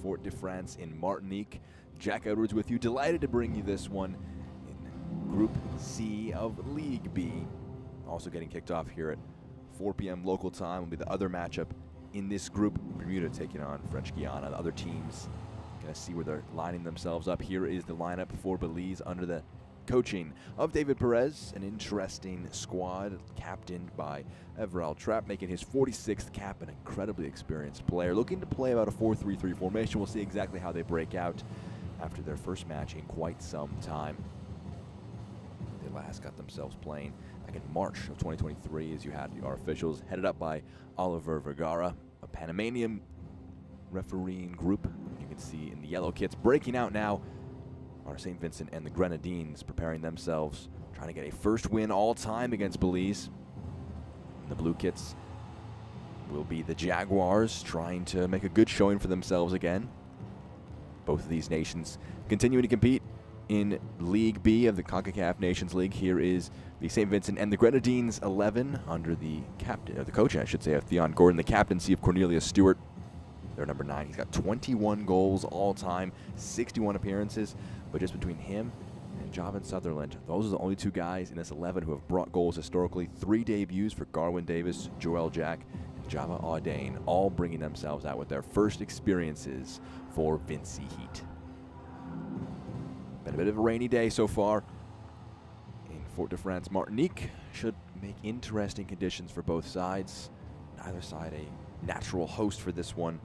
Fort-de-France in Martinique. Jack Edwards with you, delighted to bring you this one in Group C of League B. Also getting kicked off here at 4 p.m. local time will be the other matchup in this group. Bermuda taking on French Guiana. The other teams gonna see where they're lining themselves up. Here is the lineup for Belize under the coaching of David Perez, an interesting squad captained by Everal Trapp, making his 46th cap, an incredibly experienced player, looking to play about a 4-3-3 formation. We'll see exactly how they break out after their first match in quite some time. They last got themselves playing back in March of 2023, as you had our officials headed up by Oliver Vergara, a Panamanian refereeing group. You can see in the yellow kits breaking out now are St. Vincent and the Grenadines, preparing themselves, trying to get a first win all time against Belize. And the blue kits will be the Jaguars, trying to make a good showing for themselves again. Both of these nations continuing to compete in League B of the Concacaf Nations League. Here is the St. Vincent and the Grenadines 11 under the captain, or the coach, I should say, of Theon Gordon, the captaincy of Cornelius Stewart. They're number 9. He's got 21 goals all time, 61 appearances. But just between him and Javan Sutherland, those are the only two guys in this 11 who have brought goals historically. 3 debuts for Garwin Davis, Joel Jack, and Java Audain, all bringing themselves out with their first experiences for Vincy Heat. Been a bit of a rainy day so far in Fort-de-France. Martinique should make interesting conditions for both sides. Neither side a natural host for this one.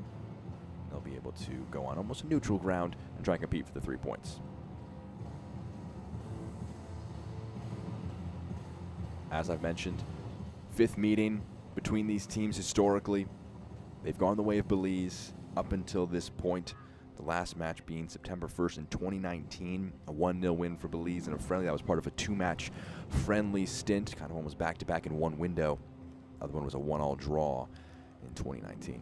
They'll be able to go on almost a neutral ground and try and compete for the 3 points. As I've mentioned, 5th meeting between these teams historically. They've gone the way of Belize up until this point. The last match being September 1st in 2019, a 1-0 win for Belize in a friendly. That was part of a 2-match friendly stint. Kind of one was back-to-back in one window. The other one was a 1-1 draw in 2019.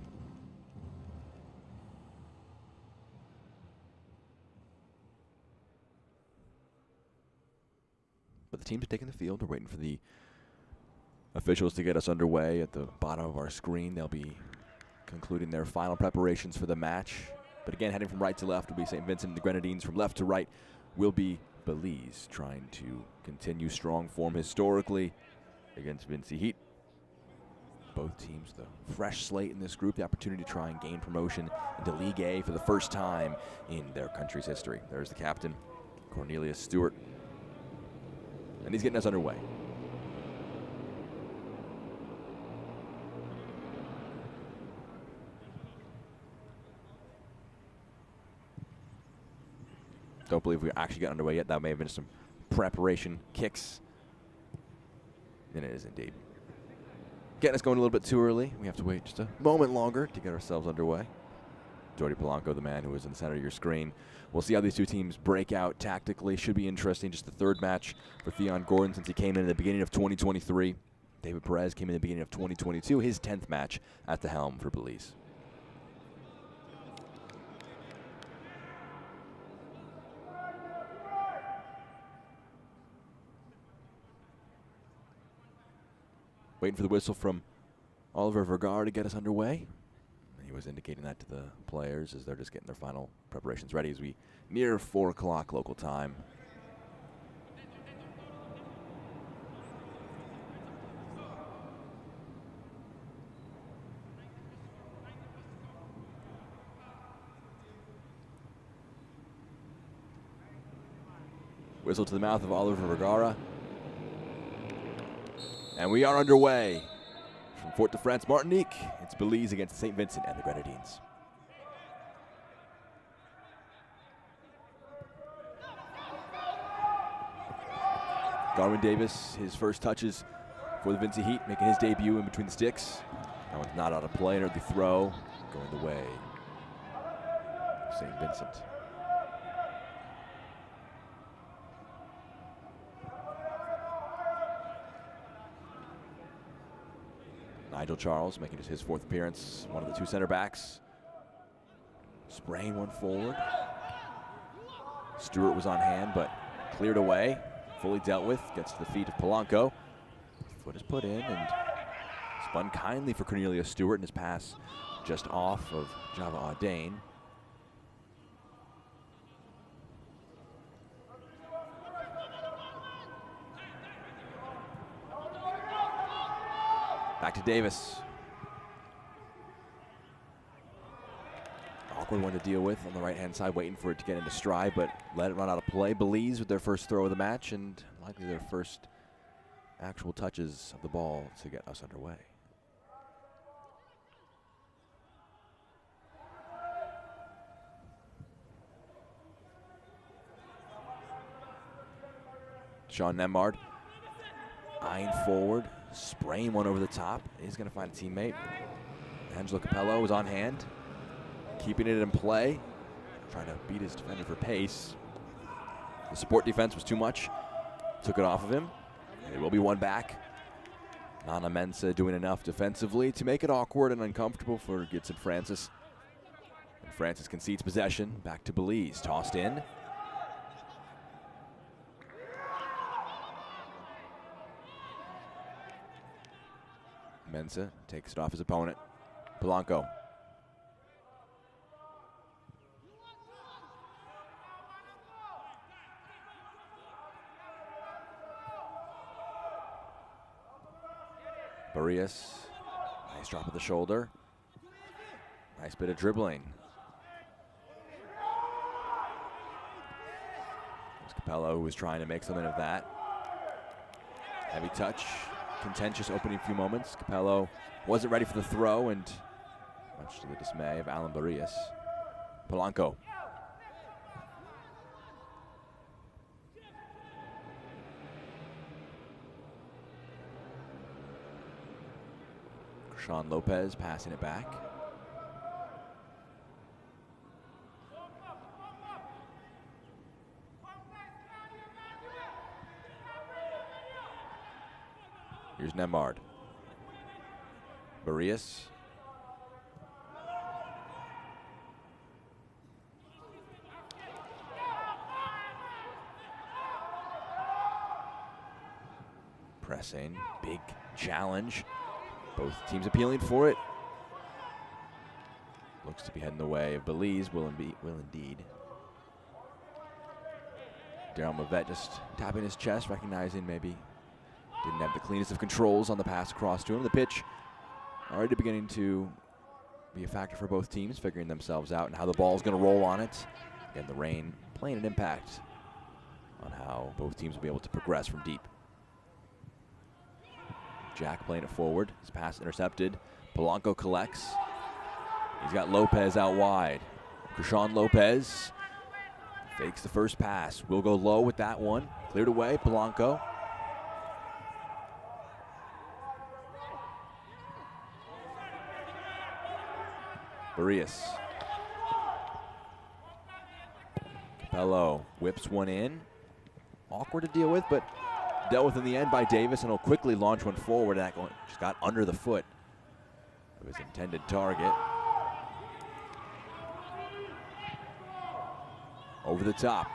But the teams are taking the field. We're waiting for the officials to get us underway. At the bottom of our screen, they'll be concluding their final preparations for the match. But again, heading from right to left will be St. Vincent and the Grenadines. From left to right will be Belize, trying to continue strong form historically against Vincy Heat. Both teams, the fresh slate in this group, the opportunity to try and gain promotion into League A for the first time in their country's history. There's the captain, Cornelius Stewart. And he's getting us underway. Don't believe we actually got underway yet. That may have been some preparation kicks. And it is indeed. Getting us going a little bit too early. We have to wait just a moment longer to get ourselves underway. Jordi Polanco, the man who is in the center of your screen. We'll see how these two teams break out tactically. Should be interesting. Just the 3rd match for Theon Gordon since he came in at the beginning of 2023. David Perez came in at the beginning of 2022. His 10th match at the helm for Belize. Waiting for the whistle from Oliver Vergara to get us underway. He was indicating that to the players as they're just getting their final preparations ready as we near 4 o'clock local time. Whistle to the mouth of Oliver Vergara. And we are underway. From Fort-de-France, Martinique, it's Belize against St. Vincent and the Grenadines. Garwin Davis, his first touches for the Vincy Heat, making his debut in between the sticks. That one's not out of play, or the throw going the way of St. Vincent. Nigel Charles making his 4th appearance, one of the 2 center backs. Spraying one forward. Stewart was on hand, but cleared away. Fully dealt with, gets to the feet of Polanco. Foot is put in and spun kindly for Cornelius Stewart, and his pass just off of Java Audain. Back to Davis. Awkward one to deal with on the right-hand side, waiting for it to get into stride, but let it run out of play. Belize with their first throw of the match and likely their first actual touches of the ball to get us underway. Sean Nembard eyeing forward, spraying one over the top. He's going to find a teammate. Angelo Capello is on hand, keeping it in play, trying to beat his defender for pace. The support defense was too much, took it off of him. It will be one back. Nana Mensah doing enough defensively to make it awkward and uncomfortable for Gibson Francis. And Francis concedes possession, back to Belize, tossed in. Mensah takes it off his opponent. Polanco. Barrios, nice drop of the shoulder. Nice bit of dribbling. There's Capello, who was trying to make something of that. Heavy touch. Contentious opening few moments. Capello wasn't ready for the throw, and much to the dismay of Alan Barrios. Polanco. Sean Lopez passing it back. Here's Nembard. Barrios. Pressing, big challenge. Both teams appealing for it. Looks to be heading the way of Belize, will indeed. Daryl Mavette just tapping his chest, recognizing maybe didn't have the cleanest of controls on the pass across to him. The pitch already beginning to be a factor for both teams, figuring themselves out and how the ball's going to roll on it. And the rain playing an impact on how both teams will be able to progress from deep. Jack playing it forward. His pass intercepted. Polanco collects. He's got Lopez out wide. Krishan Lopez fakes the first pass. Will go low with that one. Cleared away. Polanco. Barrios. Capello whips one in. Awkward to deal with, but dealt with in the end by Davis, and he'll quickly launch one forward. That just got under the foot of his intended target. Over the top,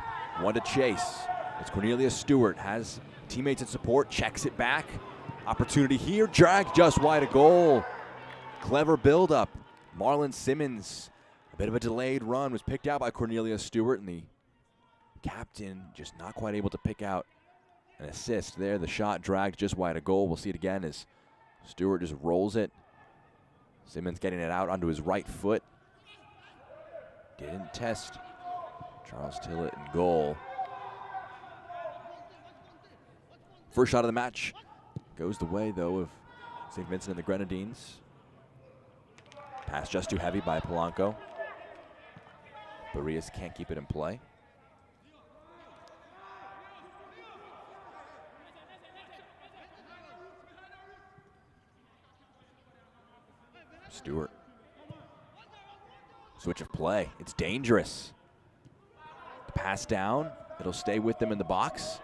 one to chase. It's Cornelius Stewart, has teammates in support, checks it back. Opportunity here, dragged just wide of goal. Clever build-up. Marlon Simmons, a bit of a delayed run, was picked out by Cornelius Stewart, and the captain just not quite able to pick out an assist there. The shot dragged just wide of goal. We'll see it again as Stewart just rolls it. Simmons getting it out onto his right foot. Didn't test Charles Tillett in goal. First shot of the match goes the way, though, of St. Vincent and the Grenadines. Pass just too heavy by Polanco. Barrios can't keep it in play. Stewart. Switch of play. It's dangerous. The pass down. It'll stay with them in the box.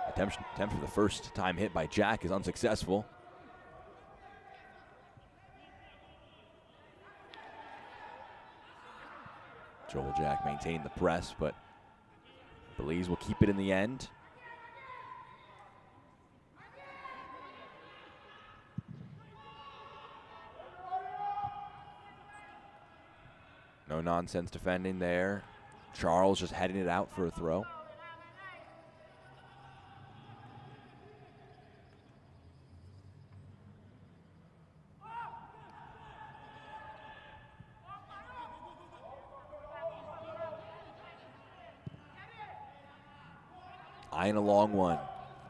Attempt for the first time hit by Jack is unsuccessful. Joel Jack maintained the press, but Belize will keep it in the end. No nonsense defending there. Charles just heading it out for a throw. Eyeing a long one.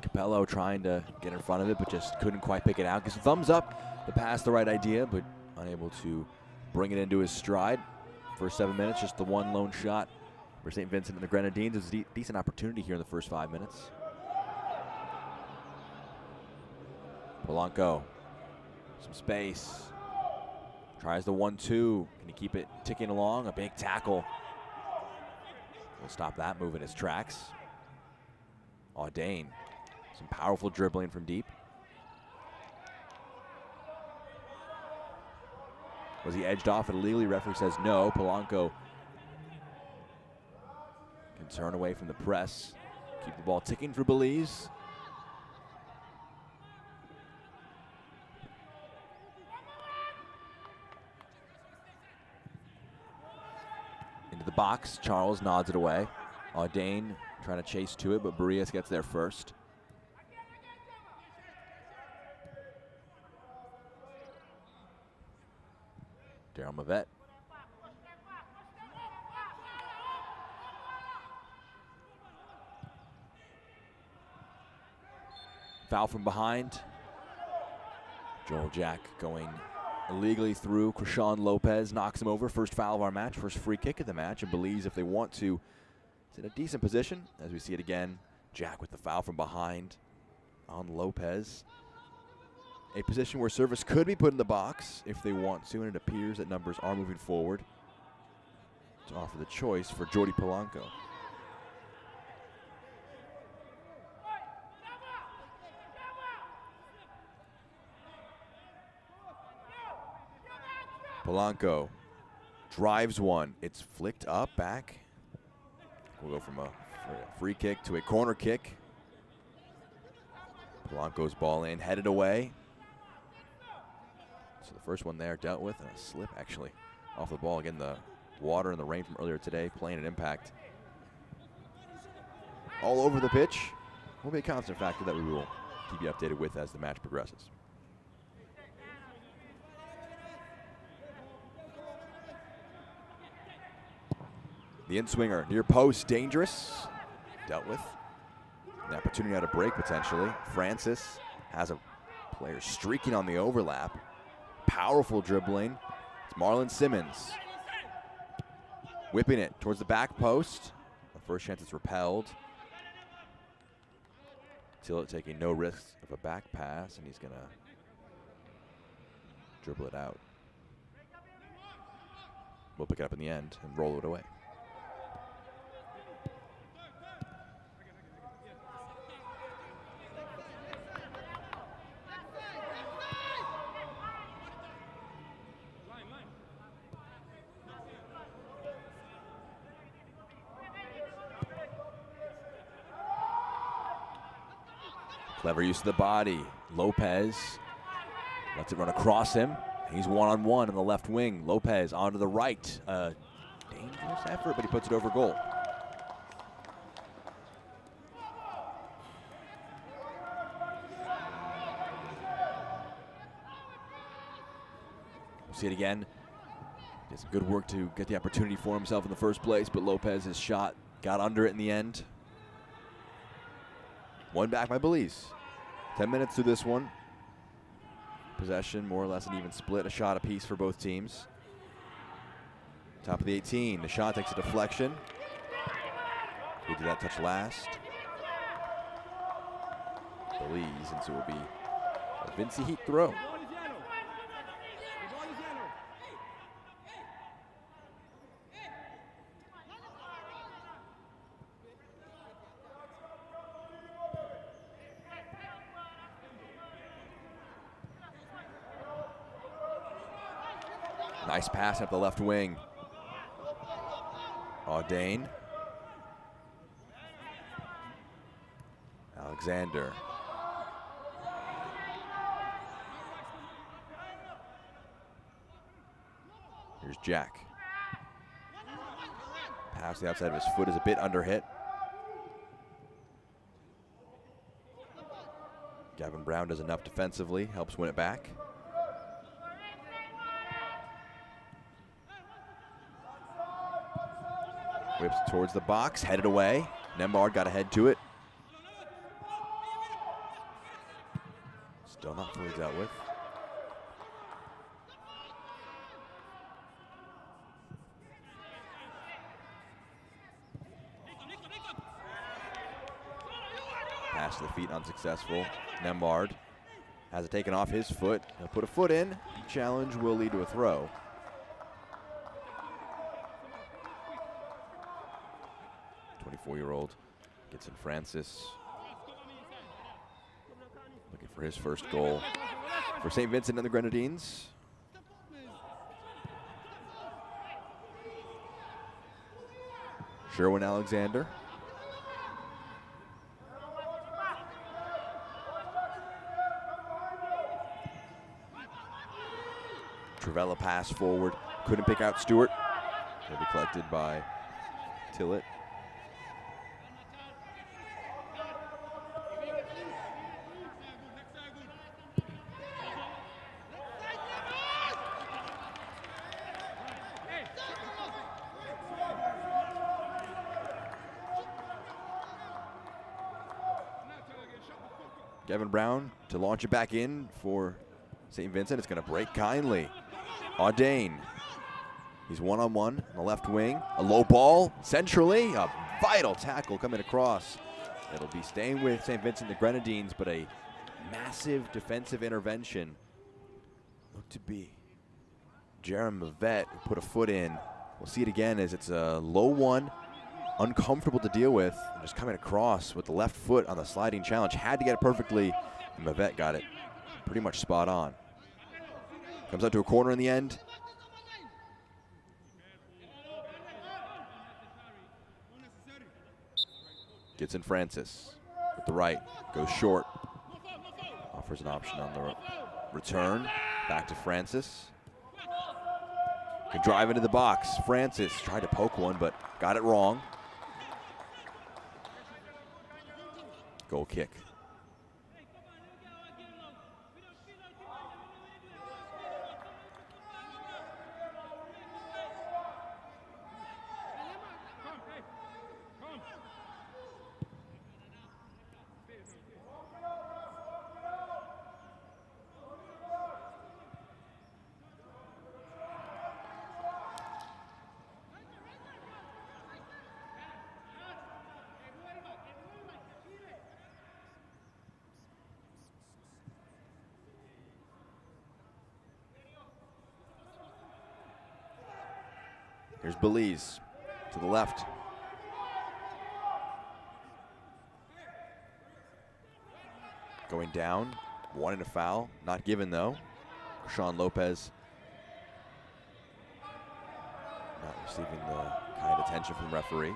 Capello trying to get in front of it, but just couldn't quite pick it out. Gets a thumbs up. The pass, the right idea, but unable to bring it into his stride. First 7 minutes, just the one lone shot for St. Vincent and the Grenadines. It was a decent opportunity here in the first 5 minutes. Polanco, some space. Tries the 1-2. Can he keep it ticking along? A big tackle. We'll stop that move in its tracks. Audain, some powerful dribbling from deep. Was he edged off illegally? Referee says no. Polanco can turn away from the press. Keep the ball ticking for Belize. Into the box. Charles nods it away. Audain trying to chase to it, but Barrias gets there first. Daryl Mavette. Foul from behind. Joel Jack going illegally through. Krishan Lopez knocks him over. First foul of our match, first free kick of the match. And Belize, if they want to, is in a decent position. As we see it again, Jack with the foul from behind on Lopez. A position where service could be put in the box if they want to, and it appears that numbers are moving forward to offer the choice for Jordi Polanco. Polanco drives one. It's flicked up, back. We'll go from a free kick to a corner kick. Polanco's ball in, headed away. So the first one there dealt with, and a slip actually off the ball. Again, the water and the rain from earlier today playing an impact all over the pitch. Will be a constant factor that we will keep you updated with as the match progresses. The in-swinger near post, dangerous. Dealt with. An opportunity out of break potentially. Francis has a player streaking on the overlap. Powerful dribbling. It's Marlon Simmons. Whipping it towards the back post. The first chance it's repelled. Tillett taking no risks of a back pass, and he's going to dribble it out. We'll pick it up in the end and roll it away. Clever use of the body. Lopez lets it run across him. He's one-on-one in the left wing. Lopez onto the right. Dangerous effort, but he puts it over goal. We'll see it again. Did some good work to get the opportunity for himself in the first place, but Lopez's shot got under it in the end. One back by Belize. 10 minutes to this one. Possession, more or less an even split. A shot apiece for both teams. Top of the 18. The shot takes a deflection. Who did that touch last? Belize, and so it will be a Vincey Heat throw. Nice pass up the left wing. Audain. Alexander. Here's Jack. Pass the outside of his foot is a bit under hit. Gavin Brown does enough defensively, helps win it back. Whips towards the box, headed away. Nembard got ahead to it. easily dealt with. Pass to the feet, unsuccessful. Nembard has it taken off his foot. He'll put a foot in. Challenge will lead to a throw. .24-year-old Vincent Francis looking for his first goal for St. Vincent and the Grenadines. Sherwin Alexander. Travella pass forward, couldn't pick out Stewart. Will be collected by Tillett. Kevin Brown to launch it back in for St. Vincent. It's going to break kindly. Audain. He's one-on-one on the left wing. A low ball centrally. A vital tackle coming across. It'll be staying with St. Vincent the Grenadines, but a massive defensive intervention. Looked to be Jeremy Mavette who put a foot in. We'll see it again as it's a low one. Uncomfortable to deal with. Just coming across with the left foot on the sliding challenge. Had to get it perfectly. And Mavette got it pretty much spot on. Comes out to a corner in the end. Gets in Francis with the right. Goes short. Offers an option on the return. Back to Francis. Can drive into the box. Francis tried to poke one, but got it wrong. Goal kick. Here's Belize to the left. Going down, wanting a foul, not given though. Sean Lopez not receiving the kind attention from the referee.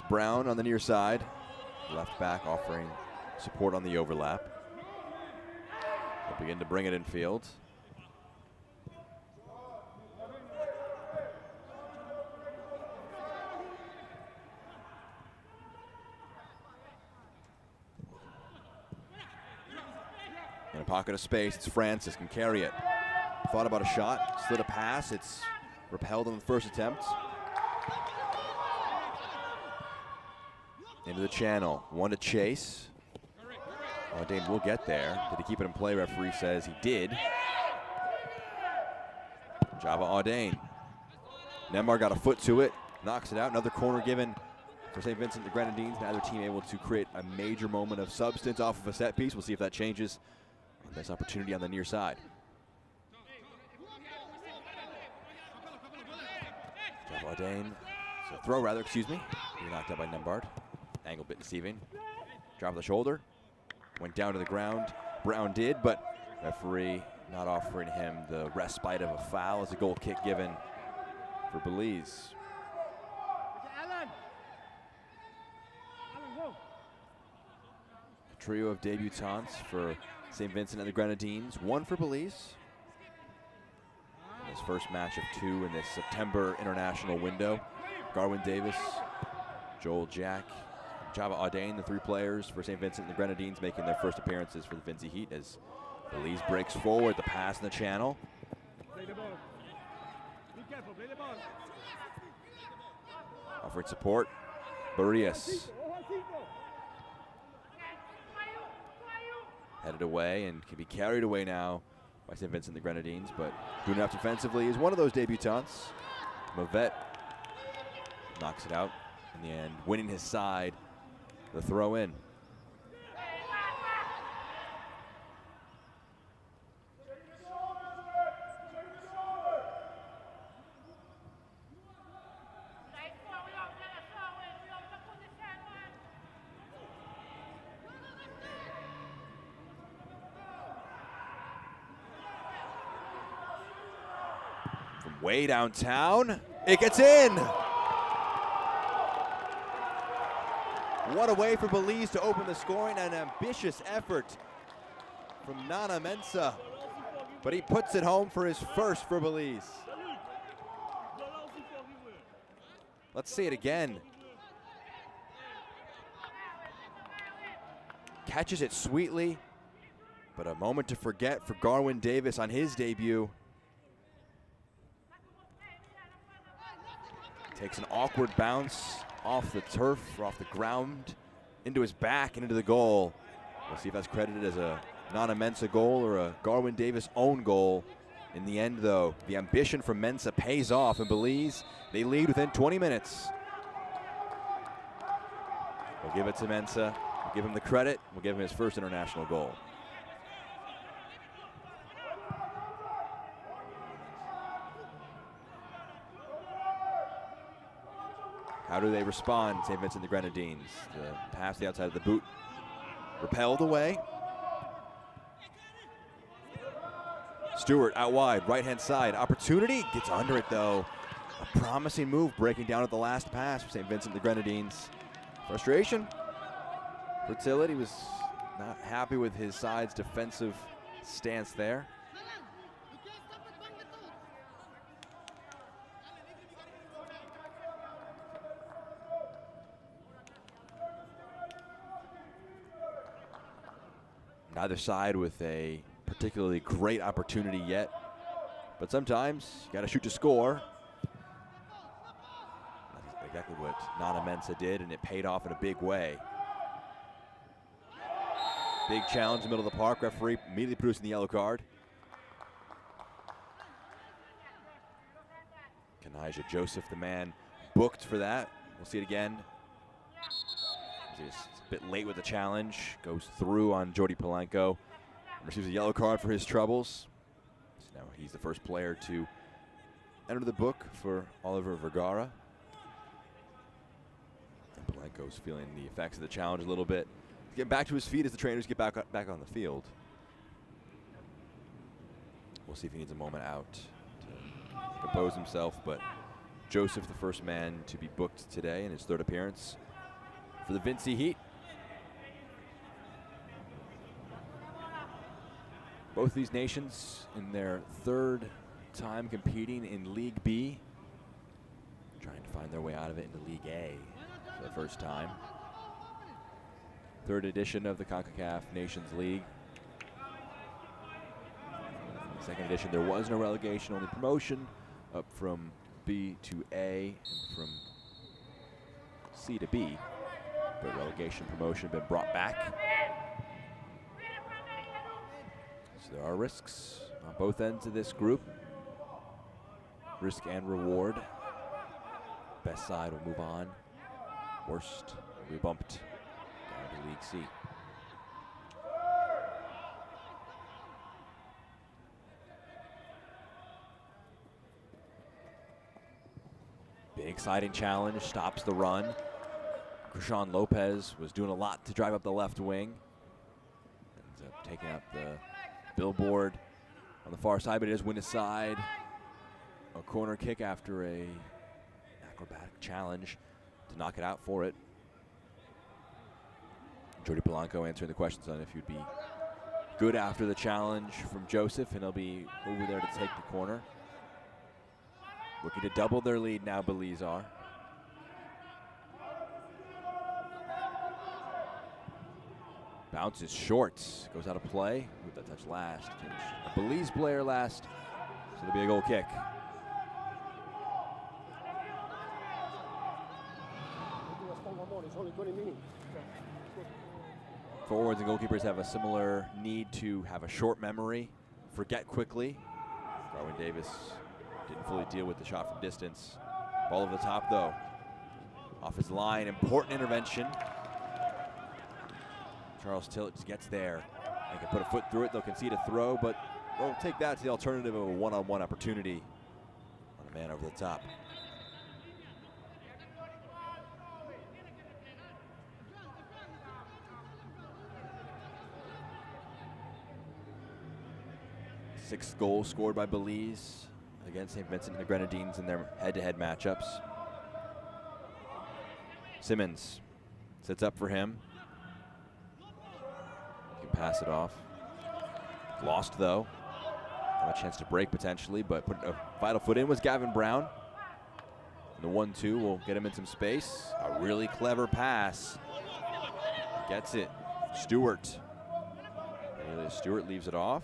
Brown on the near side, left back offering support on the overlap. They'll begin to bring it in field. In a pocket of space, it's Francis, can carry it. Thought about a shot, slid a pass, it's repelled on the first attempt. Into the channel, one to chase. Audain will get there. Did he keep it in play? Referee says he did. Java Audain. Nembard got a foot to it, knocks it out. Another corner given for St. Vincent the Grenadines. Neither team able to create a major moment of substance off of a set piece. We'll see if that changes on this opportunity on the near side. Java Audain, so throw rather, excuse me. He knocked out by Nembard. Angle bit deceiving. Drop of the shoulder. Went down to the ground. Brown did, but referee not offering him the respite of a foul as a goal kick given for Belize. A trio of debutants for St. Vincent and the Grenadines. One for Belize. His first match of two in this September international window. Garwin Davis, Joel Jack, Java Audain, the three players for St. Vincent and the Grenadines, making their first appearances for the Vincy Heat as Belize breaks forward, the pass in the channel. Offering support, Barrias. Headed away and can be carried away now by St. Vincent the Grenadines, but doing enough defensively is one of those debutants. Mavet knocks it out in the end, winning his side, the throw in. From way downtown, it gets in. What a way for Belize to open the scoring. An ambitious effort from Nana Mensah, but he puts it home for his first for Belize. Let's see it again. Catches it sweetly, but a moment to forget for Garwin Davis on his debut. Takes an awkward bounce off the turf, or off the ground, into his back and into the goal. We'll see if that's credited as a Nana Mensah goal or a Garwin Davis own goal. In the end, though, the ambition from Mensah pays off, and Belize, they lead within 20 minutes. We'll give it to Mensah. We'll give him the credit. We'll give him his first international goal. How do they respond, St. Vincent the Grenadines? The pass to the outside of the boot, repelled away. Stewart out wide, right-hand side, opportunity, gets under it though. A promising move, breaking down at the last pass for St. Vincent the Grenadines. Frustration for Tillett. He was not happy with his side's defensive stance there. Neither side with a particularly great opportunity yet, but sometimes you got to shoot to score. That's exactly what Nana Mensah did, and it paid off in a big way. Big challenge in the middle of the park. Referee immediately producing the yellow card. Kanija Joseph, the man booked for that. We'll see it again. Just a bit late with the challenge, goes through on Jordi Polanco, receives a yellow card for his troubles. So now he's the first player to enter the book for Oliver Vergara. And Polanco's feeling the effects of the challenge a little bit. He's getting back to his feet as the trainers get back on the field. We'll see if he needs a moment out to compose himself, but Joseph, the first man to be booked today in his third appearance for the Vincy Heat. Both these nations in their third time competing in League B, trying to find their way out of it into League A for the first time. Third edition of the Concacaf Nations League. Second edition, there was no relegation, only promotion up from B to A and from C to B. But relegation promotion been brought back. So there are risks on both ends of this group. Risk and reward. Best side will move on. Worst will be bumped down to League C. Big exciting challenge, stops the run. Krishan Lopez was doing a lot to drive up the left wing. Ends up taking out the billboard on the far side, but it is win aside. A corner kick after a acrobatic challenge to knock it out for it. Jordi Polanco answering the questions on if he'd be good after the challenge from Joseph, and he'll be over there to take the corner. Looking to double their lead now, Belize are. Bounces short, goes out of play. With that touch last. A Belize player last, so it'll be a goal kick. Forwards and goalkeepers have a similar need to have a short memory, forget quickly. Darwin Davis didn't fully deal with the shot from distance. Ball over the top though. Off his line, important intervention. Charles Tillett just gets there. They can put a foot through it, they'll concede a throw, but they'll take that to the alternative of a one-on-one opportunity on a man over the top. Sixth goal scored by Belize against St. Vincent the Grenadines in their head-to-head matchups. Simmons sets up for him. He can pass it off. Lost though. Have a chance to break potentially, but put a vital foot in was Gavin Brown. And the 1-2 will get him in some space. A really clever pass. Gets it. Stewart. Stewart leaves it off.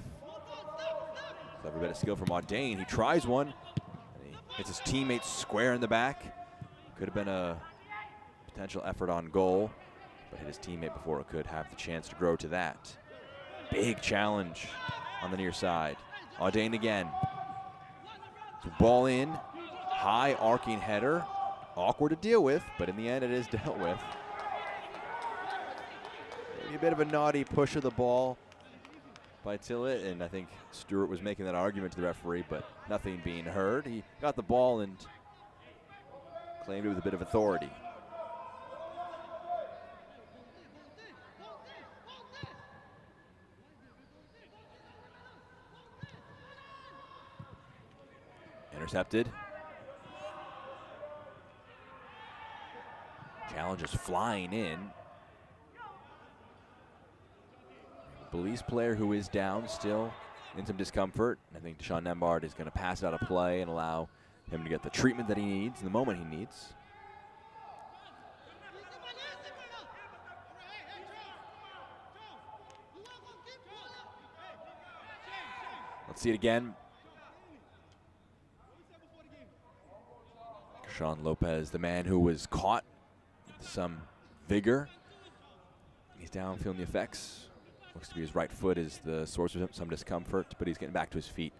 Clever bit of skill from Audain. He tries one, and he hits his teammate square in the back. Could have been a potential effort on goal, but hit his teammate before it could have the chance to grow to that. Big challenge on the near side. Audain again. So ball in, high arcing header. Awkward to deal with, but in the end it is dealt with. Maybe a bit of a naughty push of the ball by Tillett, and I think Stewart was making that argument to the referee, but nothing being heard. He got the ball and claimed it with a bit of authority. Intercepted. Challenge is flying in. Belize player who is down still in some discomfort. I think Deshaun Nembard is going to pass it out of play and allow him to get the treatment that he needs in the moment he needs. Let's see it again. Deshaun Lopez, the man who was caught with some vigor. He's down feeling the effects. Looks to be his right foot is the source of some discomfort, but he's getting back to his feet.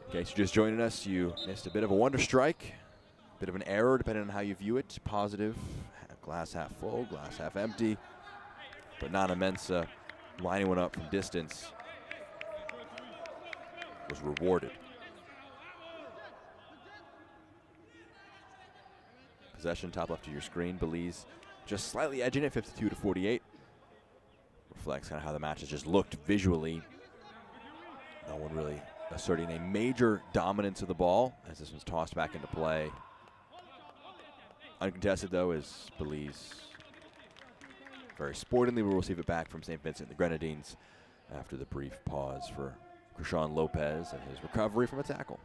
In case you're just joining us, you missed a bit of a wonder strike, a bit of an error depending on how you view it. Positive, glass half full, glass half empty, but Nana Mensah lining one up from distance was rewarded. Possession top left of your screen. Belize just slightly edging it, 52-48. Reflects kind of how the match has just looked visually. No one really asserting a major dominance of the ball as this one's tossed back into play. Uncontested though is Belize. Very sportingly will receive it back from St. Vincent the Grenadines after the brief pause for Deshaun Lopez and his recovery from a tackle.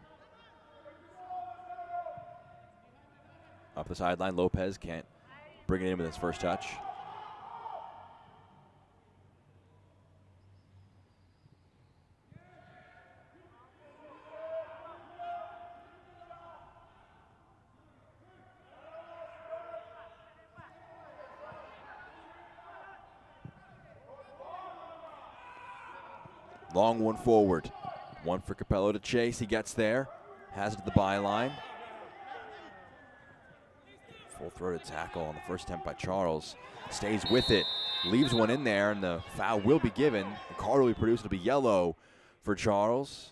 Up the sideline, Lopez can't bring it in with his first touch. Long one forward. One for Capello to chase. He gets there. Has it at the byline. Full-throated tackle on the first attempt by Charles. Stays with it. Leaves one in there, and the foul will be given. The card will be produced. It'll be yellow for Charles.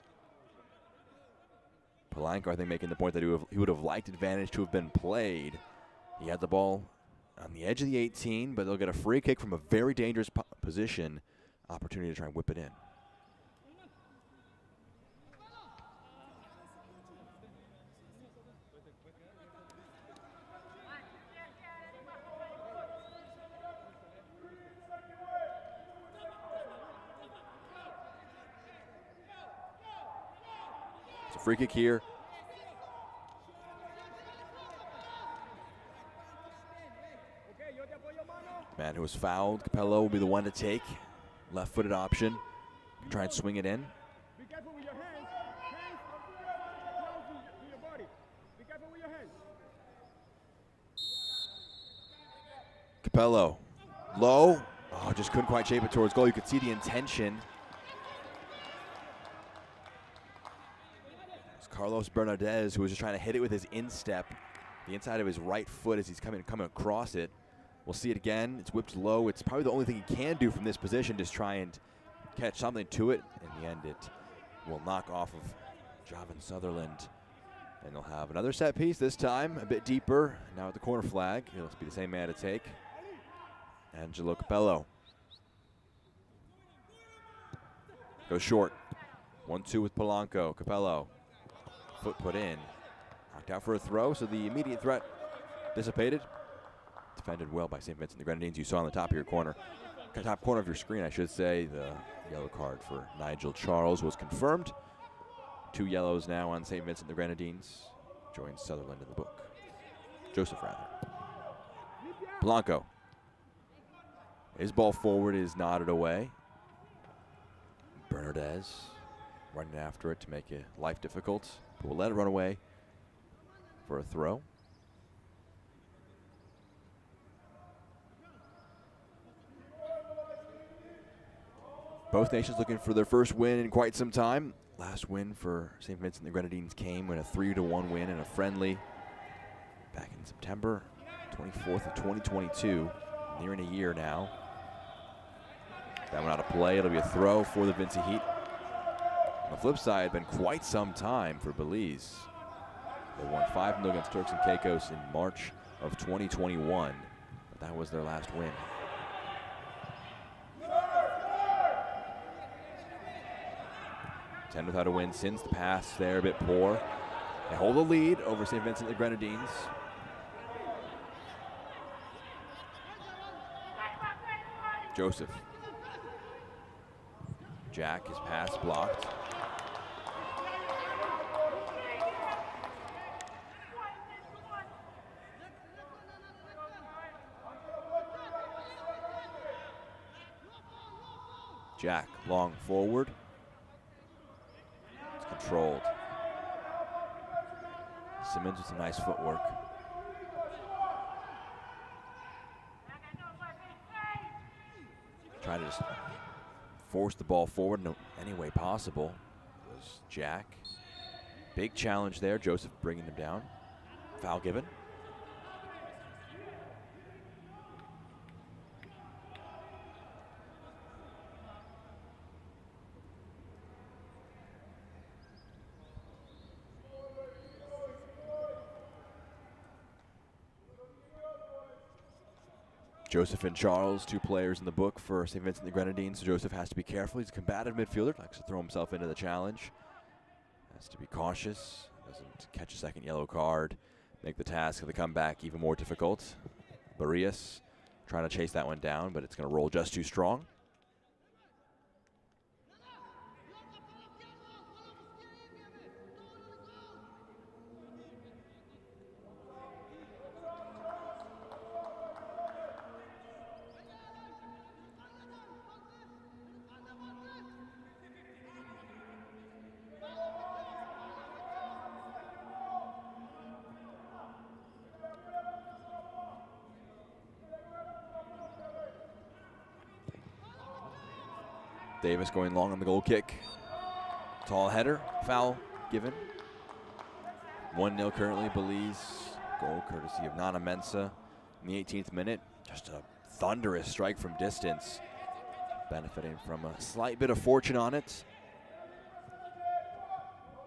Polanco, I think, making the point that he would have liked advantage to have been played. He had the ball on the edge of the 18, but they'll get a free kick from a very dangerous position. Opportunity to try and whip it in. Free kick here. Man who was fouled, Capello, will be the one to take. Left-footed option. Try and swing it in. Be careful with your hands. Hands close to your body. Be careful with your hands. Capello, low. Oh, just couldn't quite shape it towards goal. You could see the intention. It's Carlos Bernardez, who was just trying to hit it with his instep, the inside of his right foot as he's coming across it. We'll see it again. It's whipped low. It's probably the only thing he can do from this position, just try and catch something to it. In the end, it will knock off of Javin Sutherland. And they'll have another set piece, this time a bit deeper. Now at the corner flag. It'll be the same man to take. Angelo Capello. Goes short. 1-2 with Polanco. Capello. Foot put in. Knocked out for a throw, so the immediate threat dissipated. Defended well by St. Vincent the Grenadines. You saw on the top of your corner, top corner of your screen, I should say, the yellow card for Nigel Charles was confirmed. 2 yellows now on St. Vincent the Grenadines. Joins Sutherland in the book. Joseph, rather. Polanco. His ball forward is nodded away. Bernardez running after it to make it life difficult, but will let it run away for a throw. Both nations looking for their first win in quite some time. Last win for St. Vincent the Grenadines came with a 3-1 win in a friendly back in September 24th of 2022. Nearing a year now. That one out of play. It'll be a throw for the Vincy Heat. On the flip side, been quite some time for Belize. They won 5-0 against Turks and Caicos in March of 2021. But that was their last win. Ten without a win since. The pass there a bit poor. They hold the lead over St. Vincent the Grenadines. Joseph. Jack, his pass blocked. Jack, long forward. It's controlled. Simmons with some nice footwork. Trying to just force the ball forward in any way possible. It was Jack. Big challenge there. Joseph bringing him down. Foul given. Joseph and Charles, 2 players in the book for St. Vincent the Grenadines. So Joseph has to be careful. He's a combative midfielder, likes to throw himself into the challenge. Has to be cautious, doesn't catch a second yellow card, make the task of the comeback even more difficult. Barrios trying to chase that one down, but it's going to roll just too strong. Davis going long on the goal kick. Tall header, foul given. 1-0 currently, Belize. Goal courtesy of Nana Mensah in the 18th minute. Just a thunderous strike from distance. Benefiting from a slight bit of fortune on it.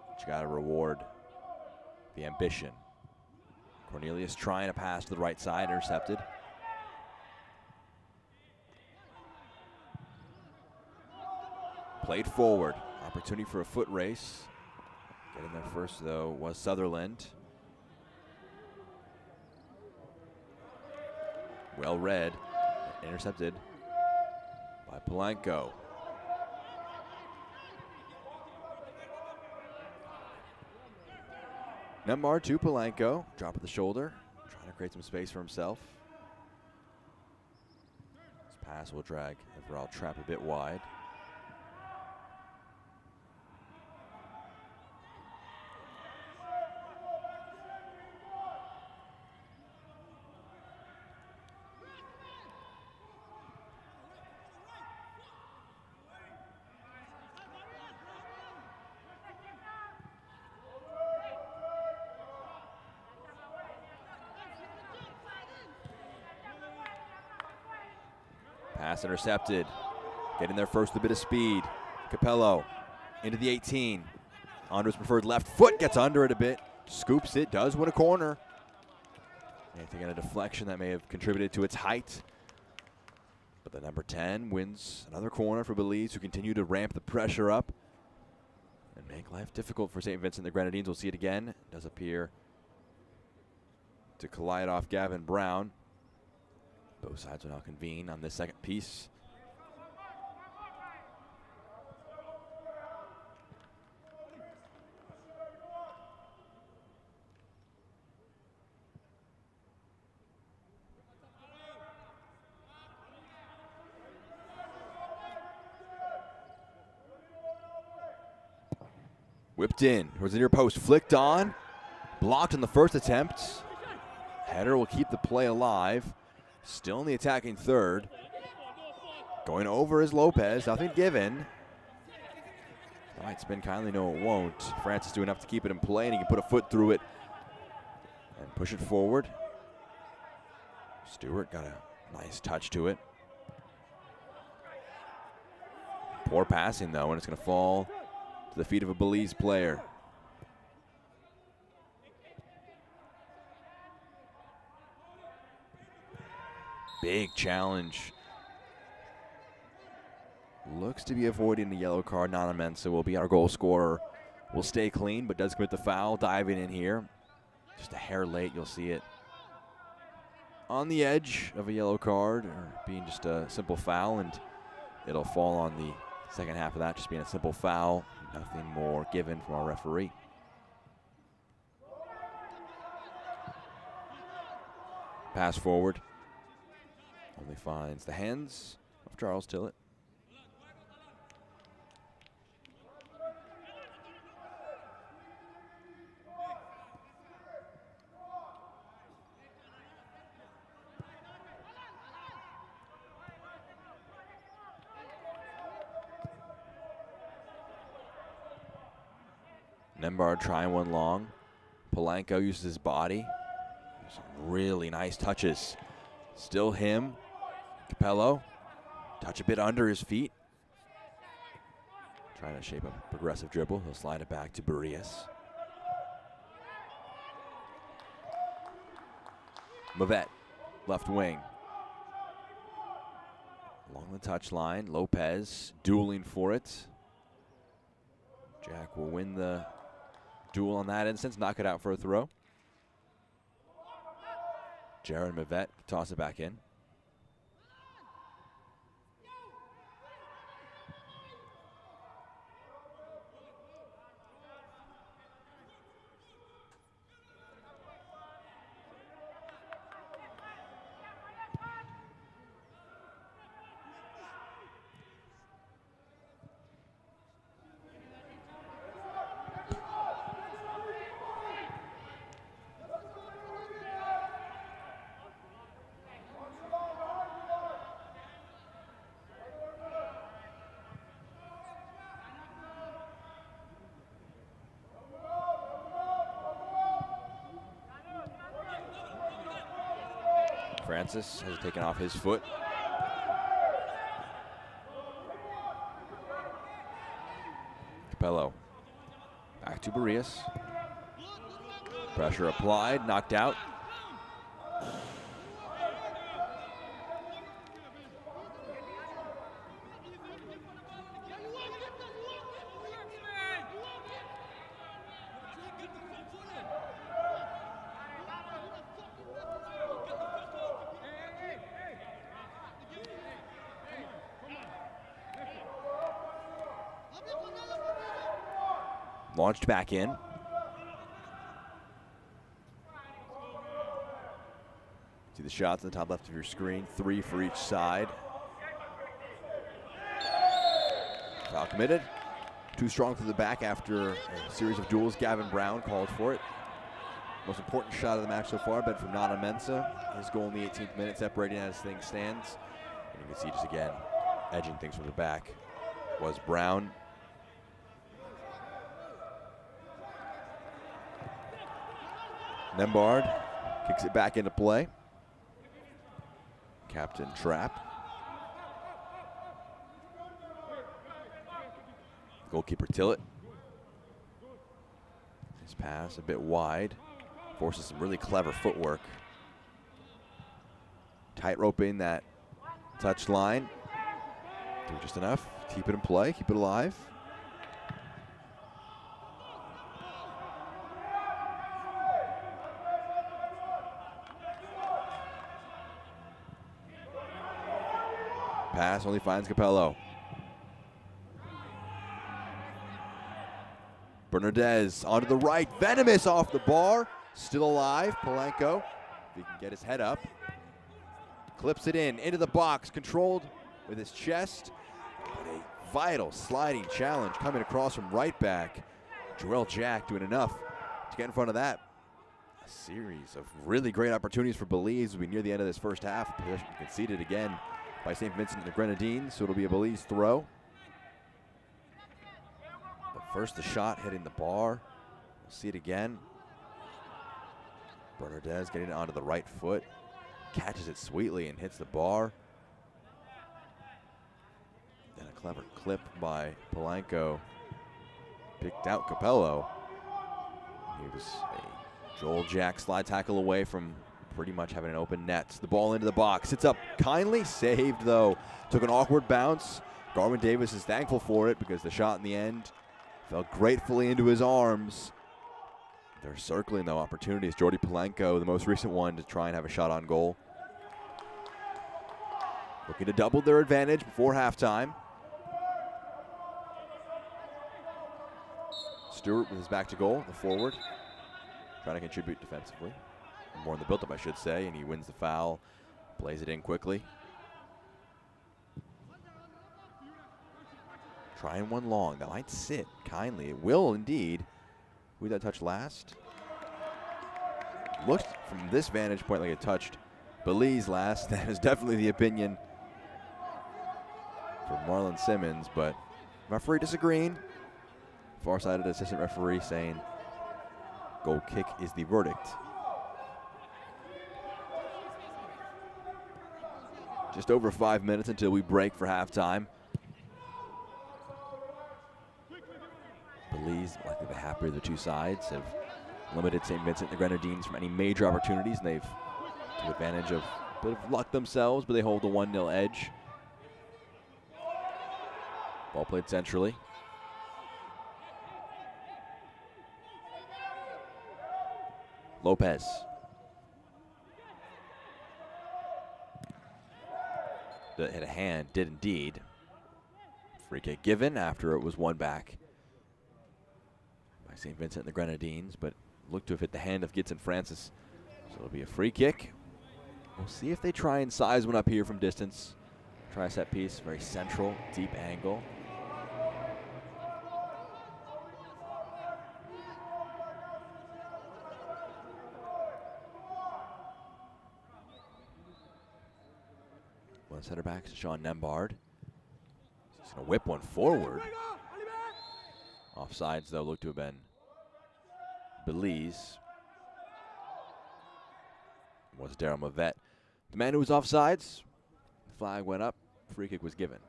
But you gotta reward the ambition. Cornelius trying to pass to the right side, intercepted. Played forward, opportunity for a foot race. Getting there first though was Sutherland. Well read, intercepted by Polanco. Neymar to Polanco, drop of the shoulder, trying to create some space for himself. Pass will drag Everall Trapp a bit wide. Pass intercepted. Getting there first with a bit of speed. Capello into the 18. Onto his preferred left foot, gets under it a bit. Scoops it, does win a corner. Anything in a deflection that may have contributed to its height. But the number 10 wins another corner for Belize, who continue to ramp the pressure up and make life difficult for St. Vincent the Grenadines. We'll see it again. It does appear to collide off Gavin Brown. Both sides will now convene on this second piece. Whipped in towards the near post, flicked on, blocked in the first attempt. Header will keep the play alive. Still in the attacking third. Going over is Lopez, nothing given. That might spin kindly, no it won't. Francis doing enough to keep it in play, and he can put a foot through it and push it forward. Stewart got a nice touch to it. Poor passing though, and it's going to fall to the feet of a Belize player. Big challenge. Looks to be avoiding the yellow card. Nana-Mensah will be our goal scorer. Will stay clean, but does commit the foul. Diving in here. Just a hair late, you'll see it. On the edge of a yellow card, or being just a simple foul, and it'll fall on the second half of that, just being a simple foul. Nothing more given from our referee. Pass forward. Only finds the hands of Charles Tillett. Nembhard trying one long. Polanco uses his body. Some really nice touches. Still him. Capello, touch a bit under his feet. Trying to shape a progressive dribble. He'll slide it back to Barrias. Mavette, left wing. Along the touchline, Lopez dueling for it. Jack will win the duel on that instance, knock it out for a throw. Jared Mavette toss it back in. Francis has taken off his foot. Capello back to Barrias. Pressure applied, knocked out. Launched back in. See the shots on the top left of your screen, 3 for each side. Foul committed. Too strong through the back after a series of duels. Gavin Brown called for it. Most important shot of the match so far, but from Nana Mensah. His goal in the 18th minute, separating as things stands. And you can see just again, edging things from the back was Brown. Nembard kicks it back into play. Captain Trapp. Goalkeeper Tillett. His pass a bit wide. Forces some really clever footwork. Tightroping that touch line. Do just enough. Keep it in play. Keep it alive. Pass only finds Capello. Bernardez onto the right. Venomous off the bar. Still alive. Polanco, if he can get his head up. Clips it into the box. Controlled with his chest. But a vital sliding challenge coming across from right back. Joel Jack doing enough to get in front of that. A series of really great opportunities for Belize as we near the end of this first half. Possession conceded again by St. Vincent the Grenadines, so it'll be a Belize throw. But first the shot hitting the bar. We'll see it again. Bernardez getting it onto the right foot. Catches it sweetly and hits the bar. Then a clever clip by Polanco. Picked out Capello. He was a Joel Jack slide tackle away from pretty much having an open net. The ball into the box. Sits up kindly. Saved, though. Took an awkward bounce. Garwin Davis is thankful for it because the shot in the end fell gratefully into his arms. They're circling, though, opportunities. Jordy Polanco, the most recent one, to try and have a shot on goal. Looking to double their advantage before halftime. Stewart with his back to goal, the forward. Trying to contribute defensively. More in the build-up, I should say, and he wins the foul. Plays it in quickly. Trying one long. That might sit kindly. It will indeed. Who did that touch last? Looks from this vantage point like it touched Belize last. That is definitely the opinion for Marlon Simmons, but referee disagreeing. Far-sided assistant referee saying goal kick is the verdict. Just over 5 minutes until we break for halftime. Belize, likely the happier of the two sides, have limited St. Vincent the Grenadines from any major opportunities, and they've took advantage of a bit of luck themselves, but they hold the 1-0 edge. Ball played centrally. Lopez. That hit a hand, did indeed. Free kick given after it was won back by St. Vincent and the Grenadines, but looked to have hit the hand of Gitson Francis. So it'll be a free kick. We'll see if they try and size one up here from distance. Try a set piece, very central, deep angle. One center back is Sean Nembard. He's going to whip one forward. Offsides, though, look to have been Belize. Was Daryl Mavette the man who was offsides? The flag went up. Free kick was given.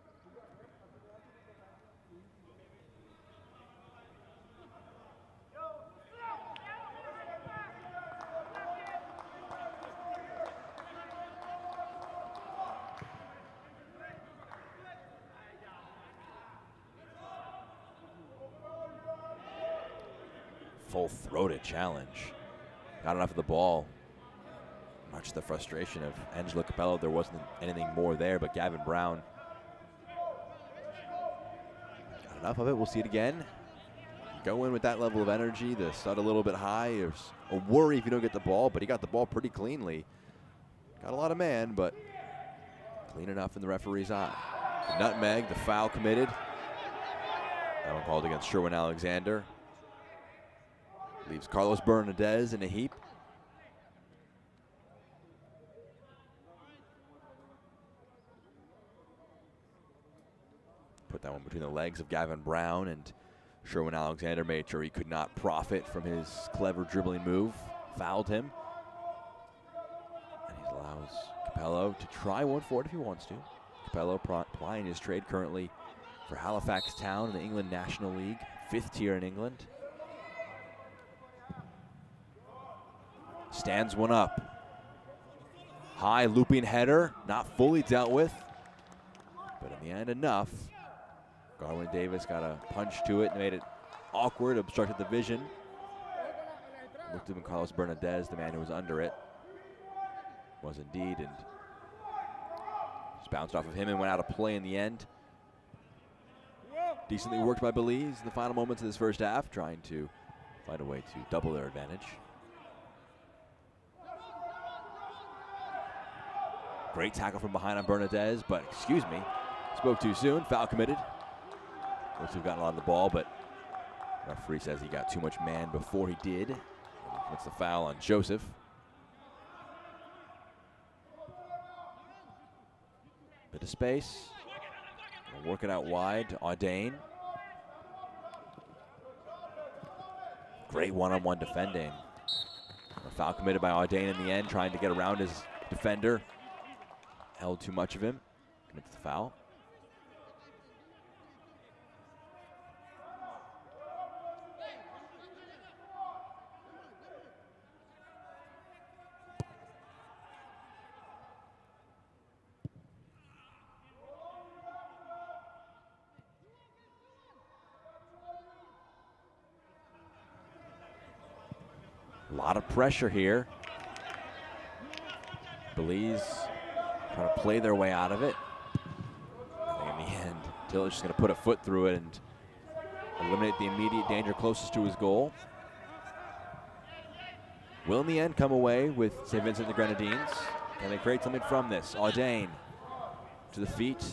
Full-throated challenge. Got enough of the ball. Much to the frustration of Angelo Capello. There wasn't anything more there, but Gavin Brown got enough of it. We'll see it again. Go in with that level of energy. The stud a little bit high. There's a worry if you don't get the ball, but he got the ball pretty cleanly. Got a lot of man, but clean enough in the referee's eye. The nutmeg, the foul committed. That one called against Sherwin Alexander. Leaves Carlos Bernadez in a heap. Put that one between the legs of Gavin Brown, and Sherwin Alexander made sure he could not profit from his clever dribbling move. Fouled him. And he allows Capello to try one for it if he wants to. Capello plying his trade currently for Halifax Town in the England National League, 5th tier in England. Stands one up. High looping header, not fully dealt with, but in the end enough. Garwin Davis got a punch to it and made it awkward, obstructed the vision. Looked at him, Carlos Bernadez, the man who was under it. Was indeed, and just bounced off of him and went out of play in the end. Decently worked by Belize in the final moments of this first half, trying to find a way to double their advantage. Great tackle from behind on Bernadez, but excuse me, spoke too soon. Foul committed. Looks to have gotten a lot of the ball, but referee says he got too much man before he did. That's the foul on Joseph. Bit of space. We'll work it out wide to Audain. Great one-on-one defending. A foul committed by Audain in the end, trying to get around his defender. Held too much of him. Commits the foul. A lot of pressure here. Belize trying to play their way out of it. I think in the end, Tiller's just going to put a foot through it and eliminate the immediate danger closest to his goal. Will in the end come away with St. Vincent the Grenadines. Can they create something from this? Audain to the feet.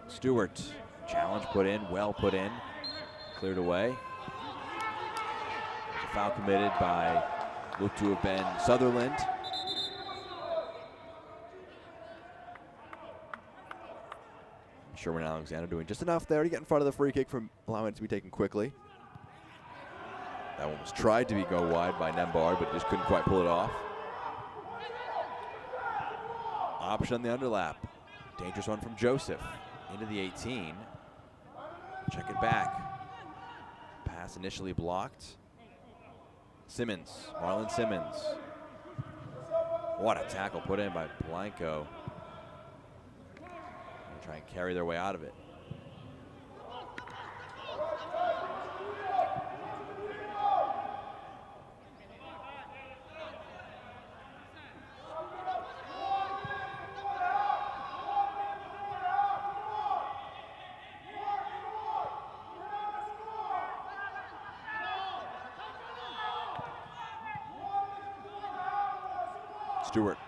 Stewart, challenge put in, well put in. Cleared away. There's a foul committed by, looked to have been Sutherland. Sherwin Alexander doing just enough there to get in front of the free kick from allowing it to be taken quickly. That one was tried to go wide by Nembard, but just couldn't quite pull it off. Option on the underlap. Dangerous one from Joseph. Into the 18. Check it back. Pass initially blocked. Simmons, Marlon Simmons. What a tackle put in by Polanco. Try and carry their way out of it. Stewart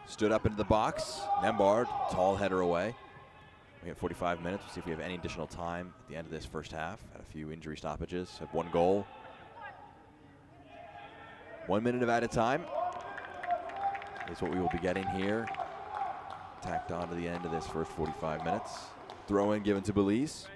stood up into the box. Nembard, tall header away. We got 45 minutes. We'll see if we have any additional time at the end of this first half. Had a few injury stoppages, had one goal. 1 minute of added time is what we will be getting here. Tacked on to the end of this first 45 minutes. Throw in given to Belize.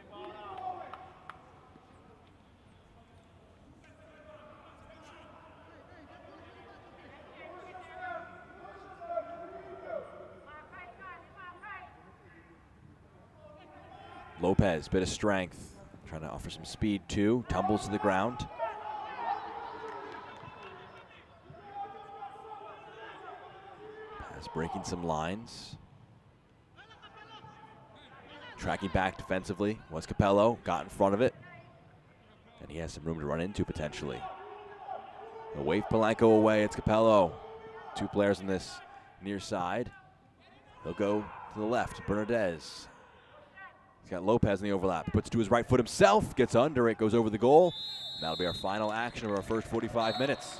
Lopez, bit of strength, trying to offer some speed too. Tumbles to the ground. Pass breaking some lines. Tracking back defensively was Capello, got in front of it. And he has some room to run into potentially. They'll wave Polanco away, it's Capello. Two players on this near side. He'll go to the left, Bernadez. He's got Lopez in the overlap. Puts it to his right foot himself. Gets under it. Goes over the goal. And that'll be our final action of our first 45 minutes.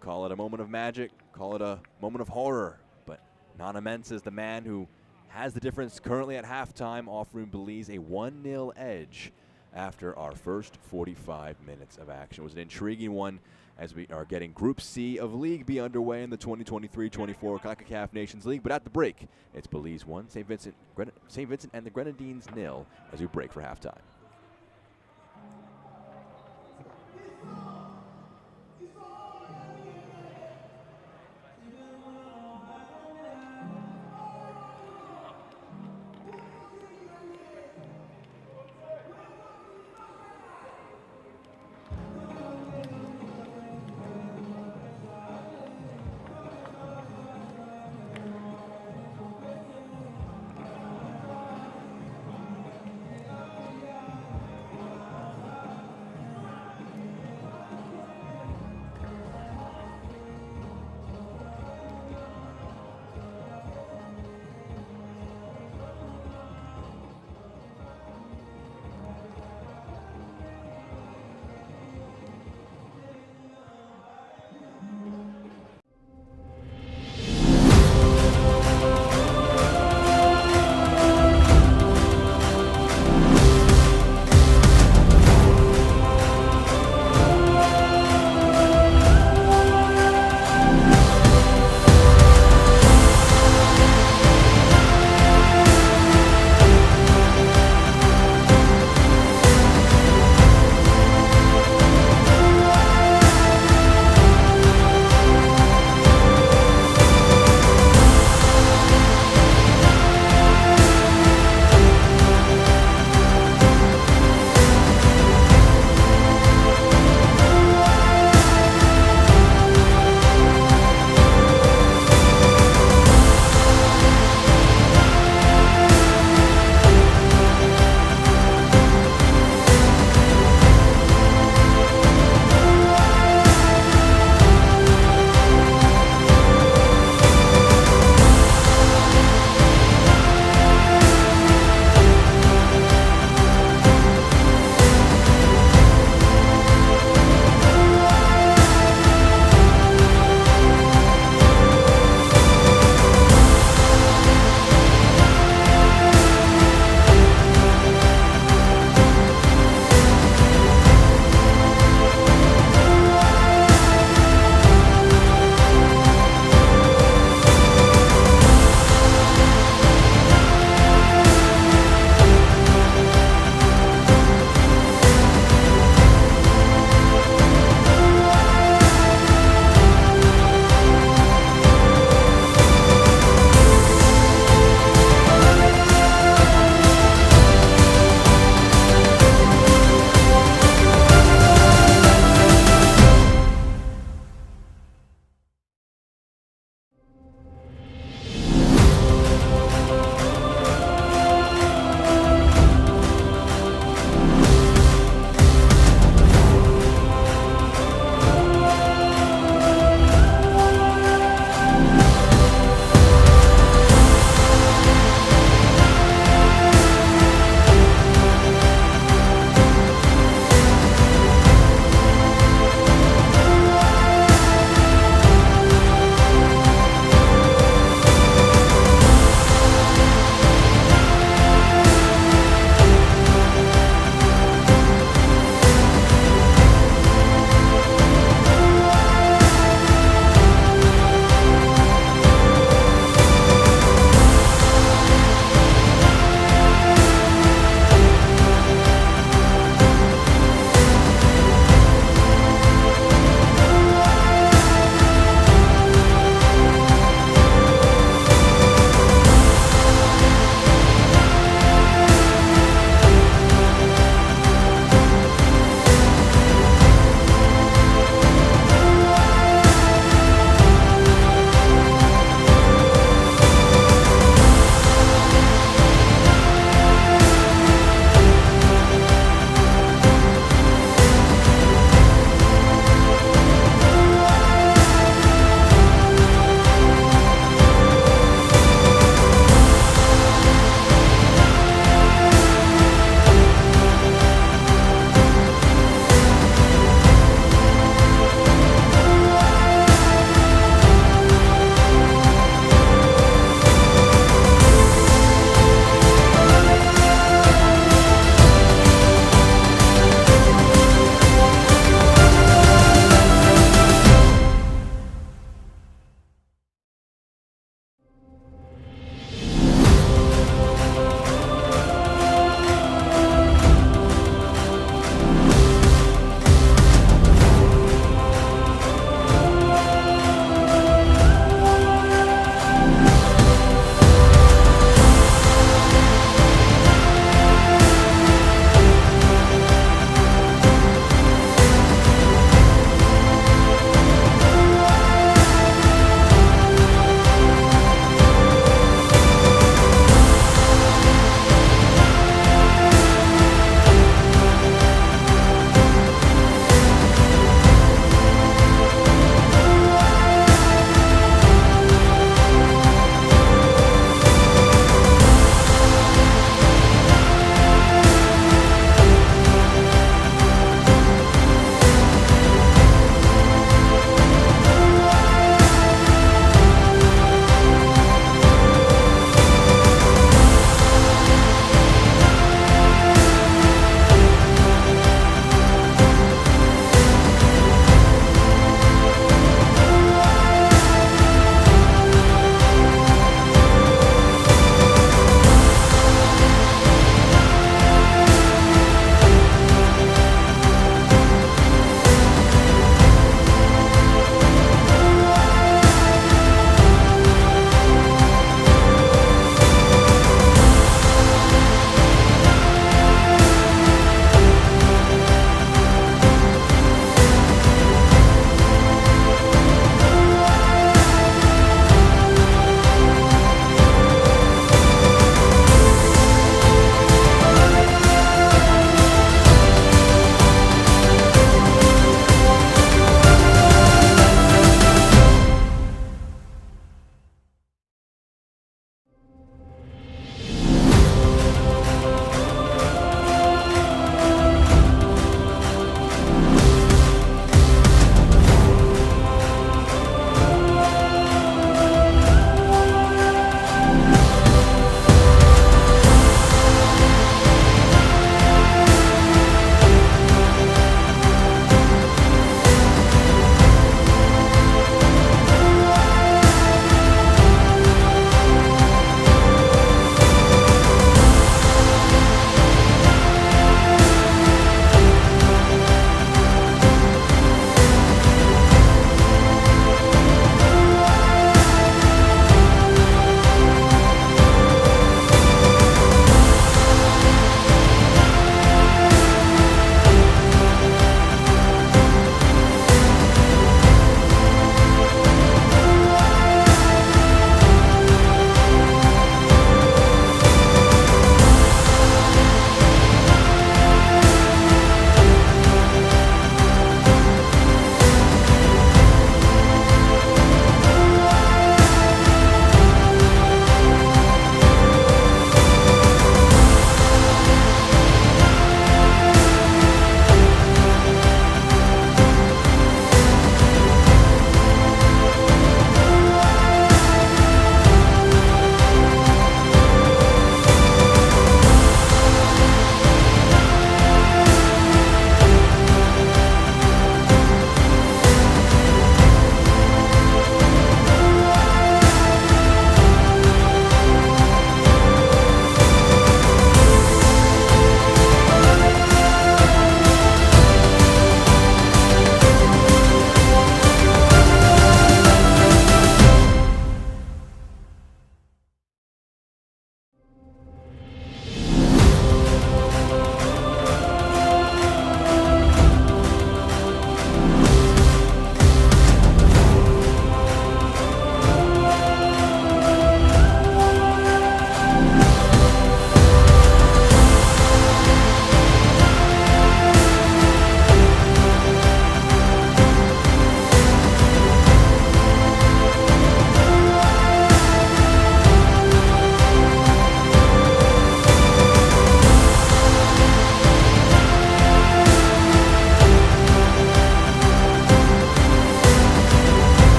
Call it a moment of magic. Call it a moment of horror. But Nana Mensah is the man who has the difference currently at halftime, offering Belize a 1-0 edge after our first 45 minutes of action. It was an intriguing one as we are getting Group C of League B underway in the 2023-24 Concacaf Nations League. But at the break, it's Belize 1, St. Vincent and the Grenadines 0 as we break for halftime.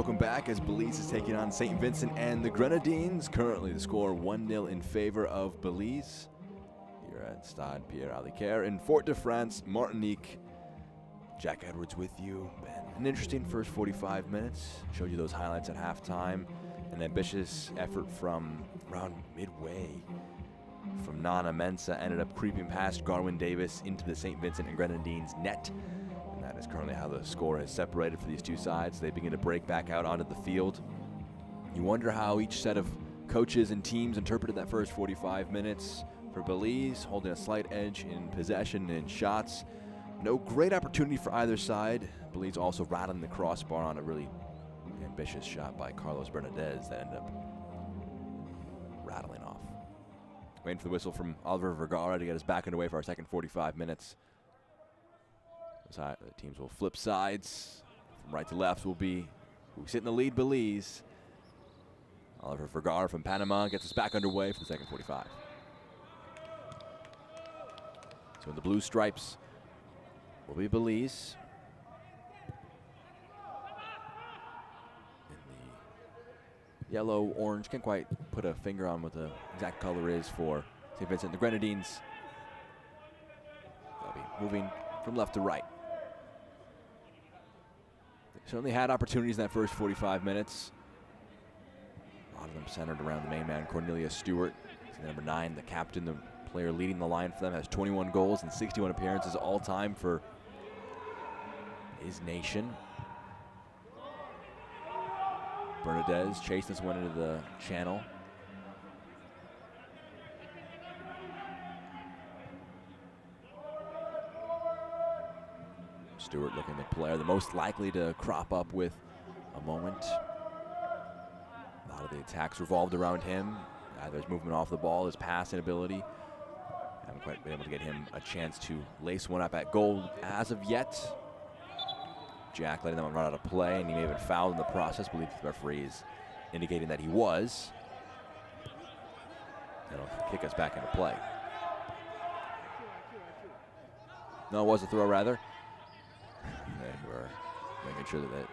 welcome back as Belize is taking on St. Vincent and the Grenadines. Currently the score 1-0 in favor of Belize here at Stade Pierre Aliquer in Fort-de-France, Martinique. Jack Edwards with you. An interesting first 45 minutes. Showed you those highlights at halftime. An ambitious effort from around midway from Nana Mensah. Ended up creeping past Garwin Davis into the St. Vincent and Grenadines net. And that is currently how the score has separated for these two sides. They begin to break back out onto the field. You wonder how each set of coaches and teams interpreted that first 45 minutes. For Belize, holding a slight edge in possession and shots. No great opportunity for either side. Belize also rattling the crossbar on a really ambitious shot by Carlos Bernadez that ended up rattling off. Waiting for the whistle from Oliver Vergara to get us back underway for our second 45 minutes. The teams will flip sides. From right to left will be who sit in the lead, Belize. Oliver Vergara from Panama gets us back underway for the second 45. So in the blue stripes will be Belize. In the yellow, orange, can't quite put a finger on what the exact color is for St. Vincent. The Grenadines, they'll be moving from left to right. They certainly had opportunities in that first 45 minutes. A lot of them centered around the main man, Cornelius Stewart. Number 9, the captain, the player leading the line for them, has 21 goals and 61 appearances all time for his nation. Bernadez chased this one into the channel. Stewart looking the player the most likely to crop up with a moment. A lot of the attacks revolved around him. Either his movement off the ball, his passing ability. Haven't quite been able to get him a chance to lace one up at goal as of yet. Jack letting them run out of play, and he may have been fouled in the process. I believe the referee is indicating that he was. That'll kick us back into play. No, it was a throw, rather. And we're making sure that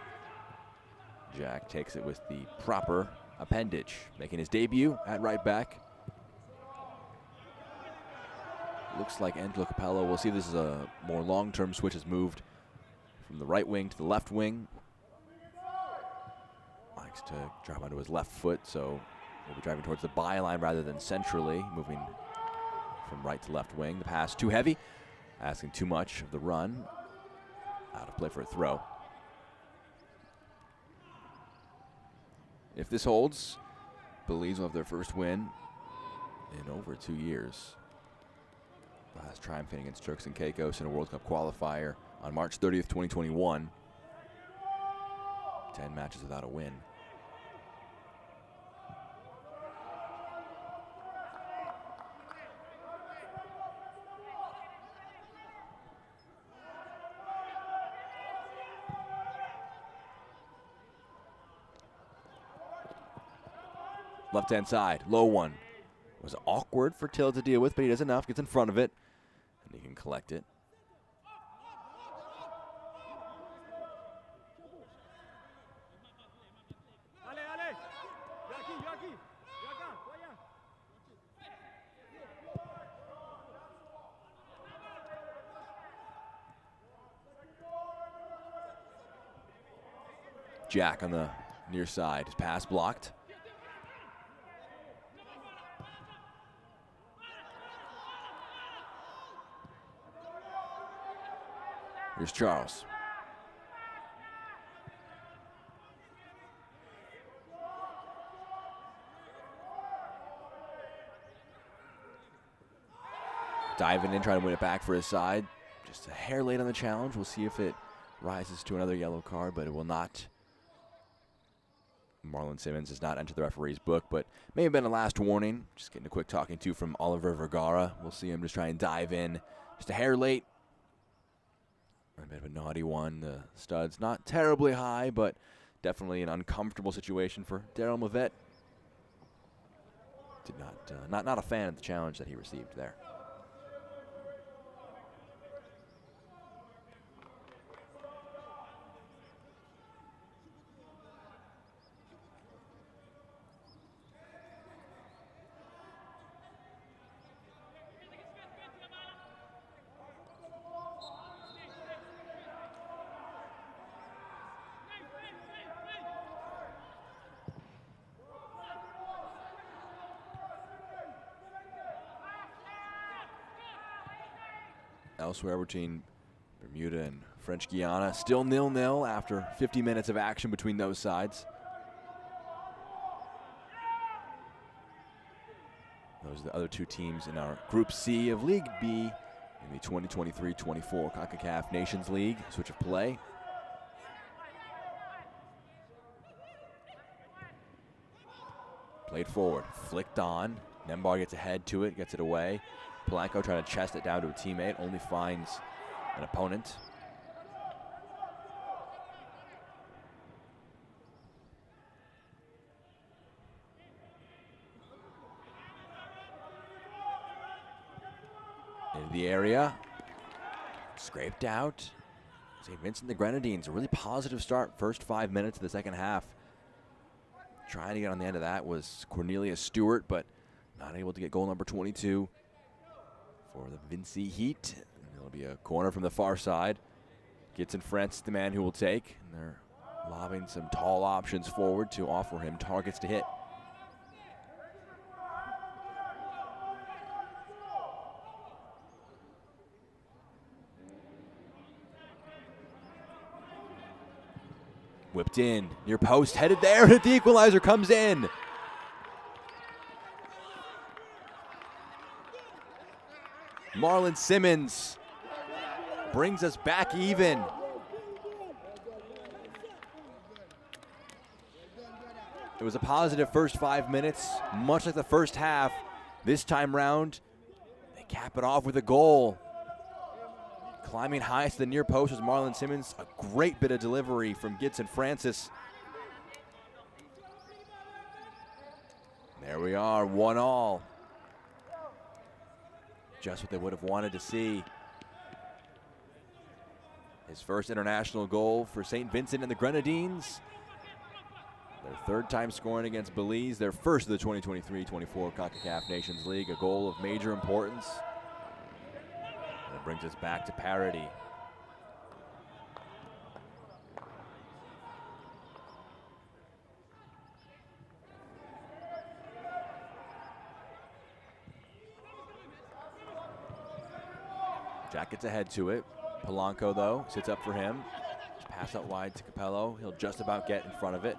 Jack takes it with the proper appendage, making his debut at right back. Looks like Angelo Capello. We'll see if this is a more long-term switch, has moved from the right wing to the left wing. Likes to drop onto his left foot, so we'll be driving towards the byline rather than centrally, moving from right to left wing. The pass too heavy, asking too much of the run. Out of play for a throw. If this holds, Belize will have their first win in over 2 years. Last triumphing against Turks and Caicos in a World Cup qualifier on March 30th, 2021. 10 matches without a win. Left-hand side, low one. Was awkward for Till to deal with, but he does enough, gets in front of it, and he can collect it. Jack on the near side, his pass blocked. Here's Charles. Diving in, trying to win it back for his side. Just a hair late on the challenge. We'll see if it rises to another yellow card, but it will not. Marlon Simmons does not enter the referee's book, but may have been a last warning. Just getting a quick talking to from Oliver Vergara. We'll see him just try and dive in. Just a hair late. A bit of a naughty one. The stud's not terribly high, but definitely an uncomfortable situation for Daryl Mavette. Did not a fan of the challenge that he received there. Elsewhere between Bermuda and French Guiana, still 0-0 after 50 minutes of action between those sides. Those are the other two teams in our Group C of League B in the 2023-24 Concacaf Nations League. Switch of play. Played forward, flicked on. Nembar gets ahead to it, gets it away. Polanco trying to chest it down to a teammate, only finds an opponent. Into the area, scraped out. St. Vincent the Grenadines, a really positive start, first 5 minutes of the second half. Trying to get on the end of that was Cornelius Stewart, but not able to get goal number 22 for the Vinci Heat. And it'll be a corner from the far side. Gets in front, the man who will take. And they're lobbing some tall options forward to offer him targets to hit. Whipped in, near post, headed there, and the equalizer comes in. Marlon Simmons brings us back even. It was a positive first 5 minutes, much like the first half. This time round, they cap it off with a goal. Climbing highest to the near post was Marlon Simmons. A great bit of delivery from Gidson Francis. There we are, 1-1. Just what they would have wanted to see. His first international goal for St. Vincent and the Grenadines. Their third time scoring against Belize, their first of the 2023-24 Concacaf Nations League, a goal of major importance. And it brings us back to parity. Jack gets ahead to it. Polanco, though, sits up for him. Just pass out wide to Capello. He'll just about get in front of it.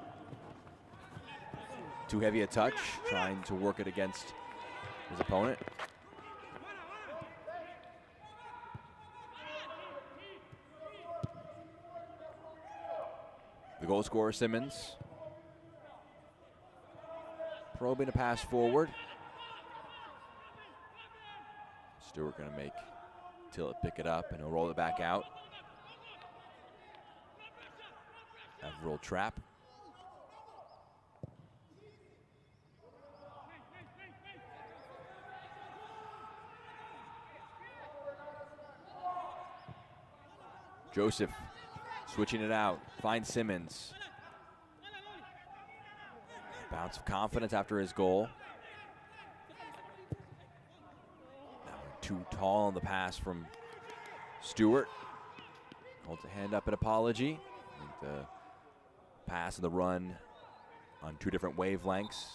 Too heavy a touch, trying to work it against his opponent. The goal scorer, Simmons. Probing a pass forward. Stewart gonna make Tillett pick it up, and he'll roll it back out. Roll trap. Joseph switching it out, finds Simmons. Bounce of confidence after his goal. Now too tall on the pass from Stewart. Holds a hand up in apology. The pass and the run on two different wavelengths.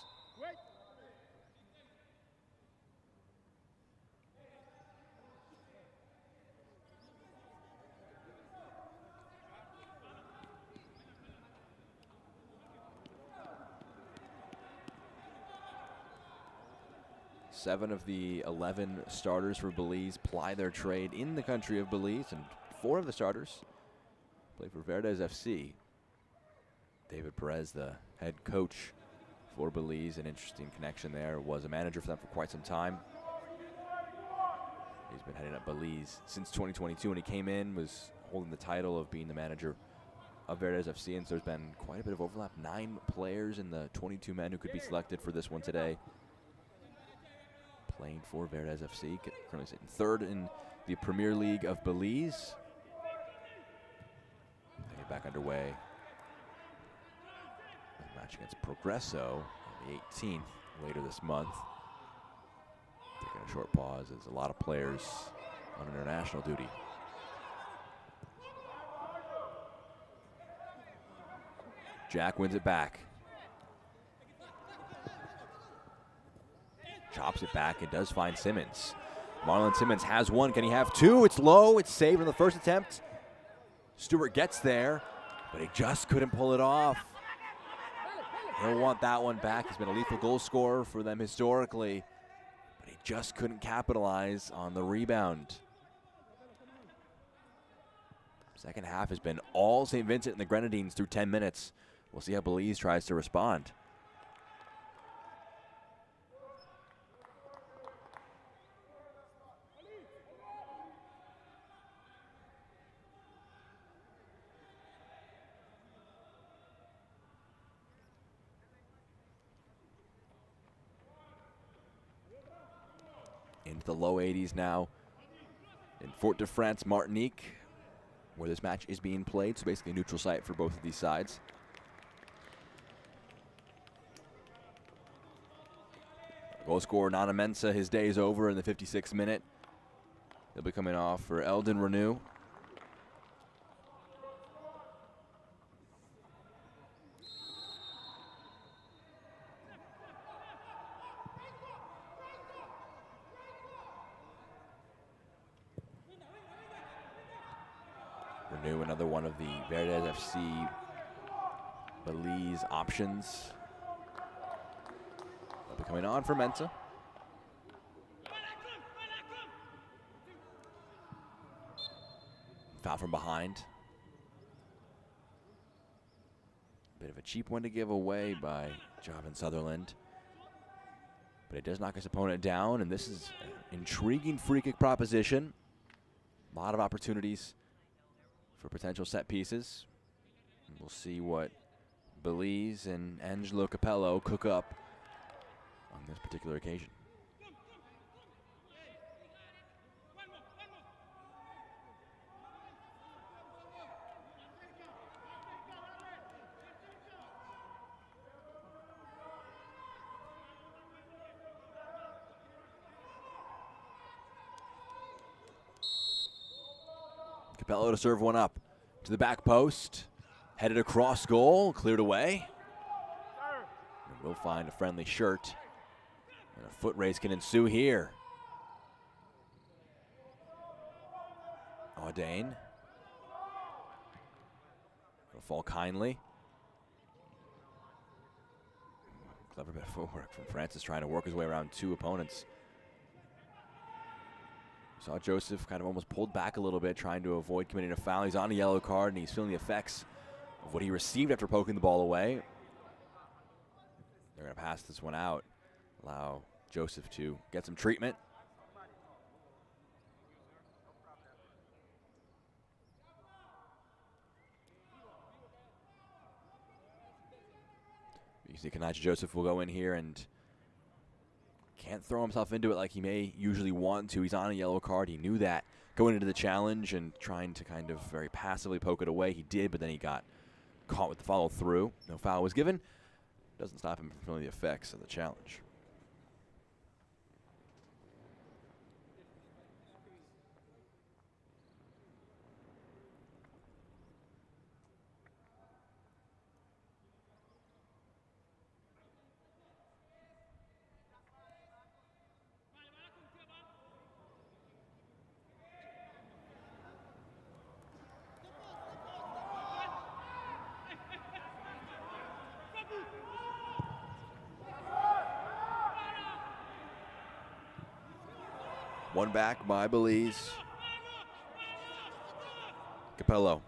Seven of the 11 starters for Belize ply their trade in the country of Belize, and 4 of the starters play for Verdes FC. David Perez, the head coach for Belize, an interesting connection there, was a manager for them for quite some time. He's been heading up Belize since 2022, when he came in, was holding the title of being the manager of Verdes FC, and so there's been quite a bit of overlap. 9 players in the 22 men who could be selected for this one today playing for Verdes FC, currently sitting 3rd in the Premier League of Belize. They get back underway. Match against Progresso on the 18th later this month. Taking a short pause as a lot of players on international duty. Jack wins it back. Chops it back and does find Simmons. Marlon Simmons has one. Can he have two? It's low. It's saved on the first attempt. Stewart gets there, but he just couldn't pull it off. He'll want that one back. He's been a lethal goal scorer for them historically, but he just couldn't capitalize on the rebound. Second half has been all St. Vincent and the Grenadines through 10 minutes. We'll see how Belize tries to respond. Into the low 80s now in Fort-de-France, Martinique, where this match is being played. So basically a neutral site for both of these sides. Goal scorer Nana Mensah, his day is over in the 56th minute. He'll be coming off for Eldon Renew. Renew, another one of the Verdes FC Belize options. They'll be coming on for Mensah. Foul from behind. Bit of a cheap one to give away by Javan Sutherland. But it does knock his opponent down, and this is an intriguing free kick proposition. A lot of opportunities for potential set pieces. And we'll see what Belize and Angelo Capello cook up on this particular occasion. Capello to serve one up to the back post. Headed across goal, cleared away. And we'll find a friendly shirt. And a foot race can ensue here. Audain. Will fall kindly. Clever bit of footwork from Francis, trying to work his way around two opponents. Saw Joseph kind of almost pulled back a little bit, trying to avoid committing a foul. He's on a yellow card, and he's feeling the effects of what he received after poking the ball away. They're going to pass this one out, allow Joseph to get some treatment. You see Kanaja Joseph will go in here and can't throw himself into it like he may usually want to. He's on a yellow card. He knew that going into the challenge and trying to kind of very passively poke it away. He did, but then he got caught with the follow through. No foul was given. Doesn't stop him from feeling the effects of the challenge. One back by Belize. Capello.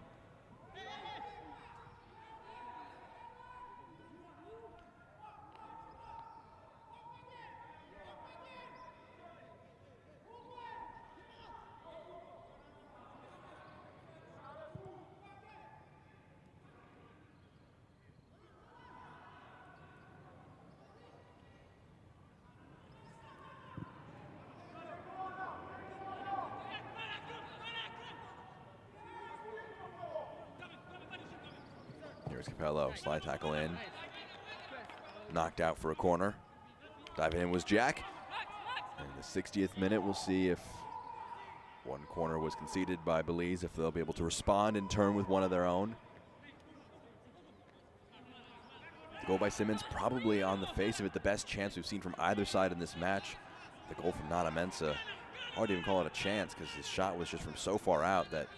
Here's Capello, slide tackle in. Knocked out for a corner. Diving in was Jack. In the 60th minute, we'll see if one corner was conceded by Belize, if they'll be able to respond in turn with one of their own. The goal by Simmons, probably on the face of it, the best chance we've seen from either side in this match. The goal from Nana Mensah hard to even call it a chance because his shot was just from so far out that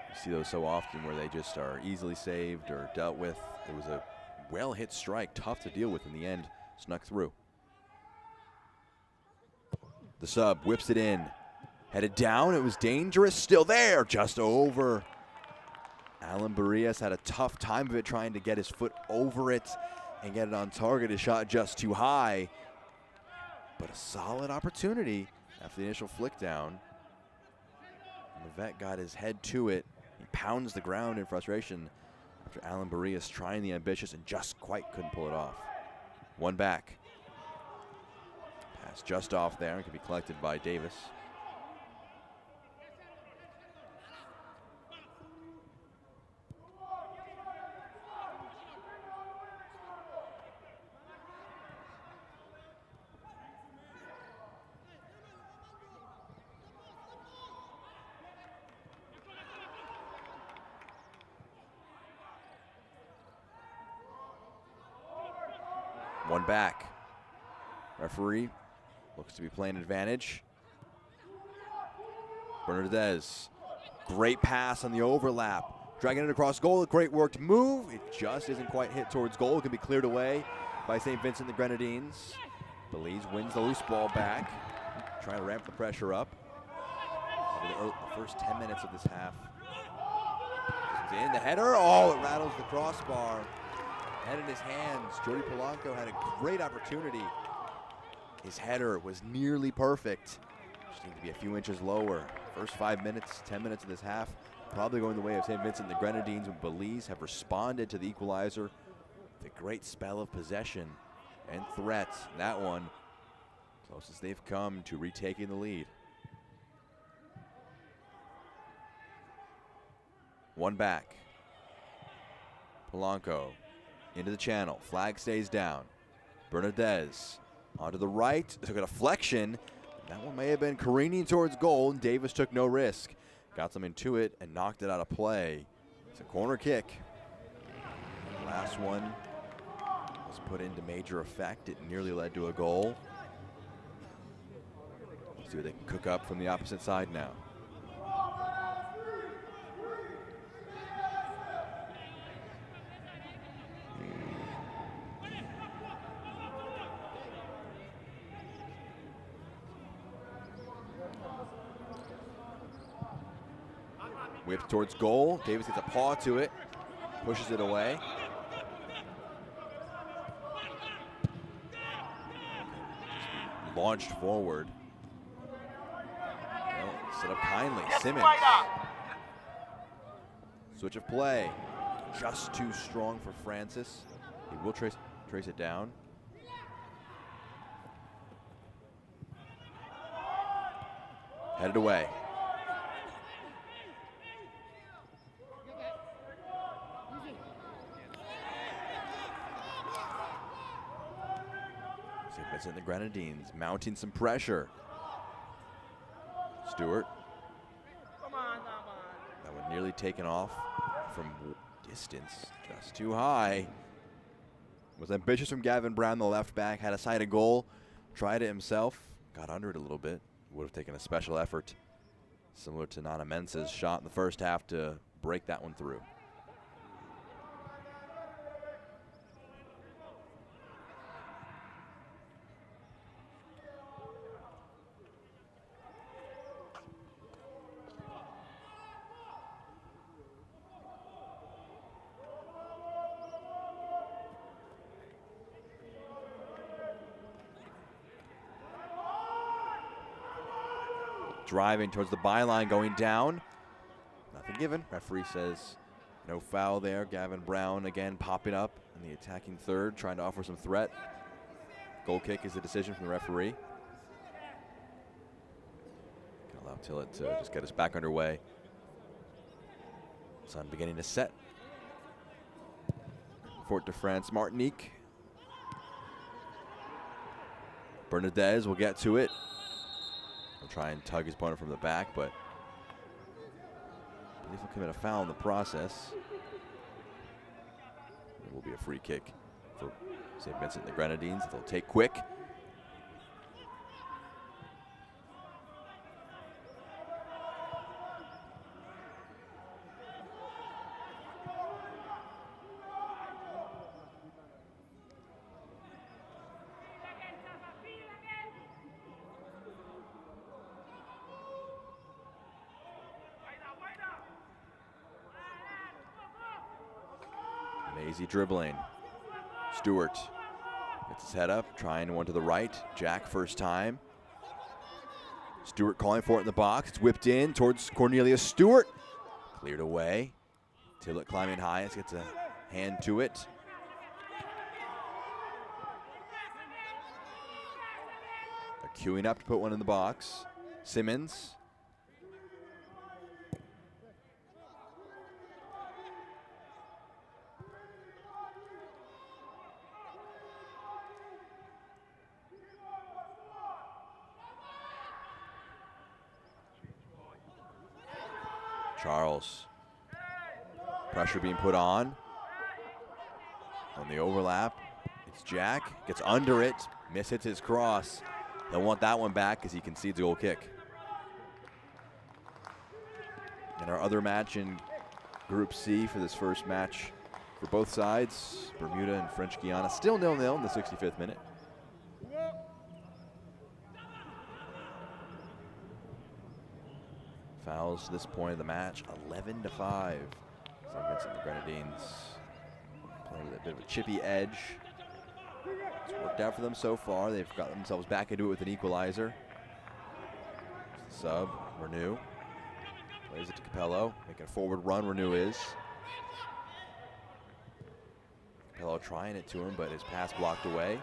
you see those so often where they just are easily saved or dealt with. It was a well-hit strike, tough to deal with in the end, snuck through. The sub whips it in, headed down, it was dangerous, still there, just over. Alan Barrias had a tough time of it trying to get his foot over it and get it on target. His shot just too high, but a solid opportunity after the initial flick down. And the vet got his head to it. He pounds the ground in frustration after Alan Barrias trying the ambitious and just quite couldn't pull it off. One back. Pass just off there and can be collected by Davis. One back. Referee looks to be playing advantage. Bernardez, great pass on the overlap. Dragging it across goal, a great worked move. It just isn't quite hit towards goal. It can be cleared away by St. Vincent the Grenadines. Belize wins the loose ball back. Trying to ramp the pressure up. Over the first 10 minutes of this half. It's in the header. Oh, it rattles the crossbar. Head in his hands. Jordy Polanco had a great opportunity. His header was nearly perfect. Just need to be a few inches lower. First 5 minutes, 10 minutes of this half, probably going the way of St. Vincent the Grenadines, when Belize have responded to the equalizer. The great spell of possession and threat. That one, closest they've come to retaking the lead. One back. Polanco into the channel. Flag stays down. Bernardez onto the right. Took a deflection. That one may have been careening towards goal, and Davis took no risk. Got some into it and knocked it out of play. It's a corner kick. Last one was put into major effect. It nearly led to a goal. Let's see what they can cook up from the opposite side now. Whip towards goal. Davis gets a paw to it, pushes it away. Launched forward. Well, set up kindly. Simmons. Switch of play. Just too strong for Francis. He will trace it down. Headed away. Vincent the Grenadines mounting some pressure. Stewart. That one nearly taken off from distance, just too high. Was ambitious from Gavin Brown, the left back, had a sight of goal, tried it himself, got under it a little bit. Would have taken a special effort, similar to Nana Mensah's shot in the first half, to break that one through. Driving towards the byline, going down. Nothing given. Referee says no foul there. Gavin Brown again popping up in the attacking third, trying to offer some threat. Goal kick is the decision from the referee. Gonna allow Tillett to just get us back underway. Sun beginning to set. Fort de France, Martinique. Bernardez will get to it. He'll try and tug his opponent from the back, but I believe he'll commit a foul in the process. It will be a free kick for St. Vincent the Grenadines. They'll take quick. Lazy dribbling. Stewart gets his head up, trying one to the right. Jack first time. Stewart calling for it in the box. It's whipped in towards Cornelius Stewart. Cleared away. Tillett climbing highest, gets a hand to it. They're queuing up to put one in the box. Simmons. Charles. Pressure being put on the overlap. It's Jack, gets under it, mishits his cross. They'll want that one back because he concedes a goal kick. In our other match in Group C for this first match for both sides, Bermuda and French Guiana, still 0-0 in the 65th minute. Fouls to this point of the match, 11-5. St. Vincent the Grenadines playing with a bit of a chippy edge. It's worked out for them so far. They've got themselves back into it with an equalizer. Sub, Renew. Plays it to Capello, making a forward run, Renew is. Capello trying it to him, but his pass blocked away.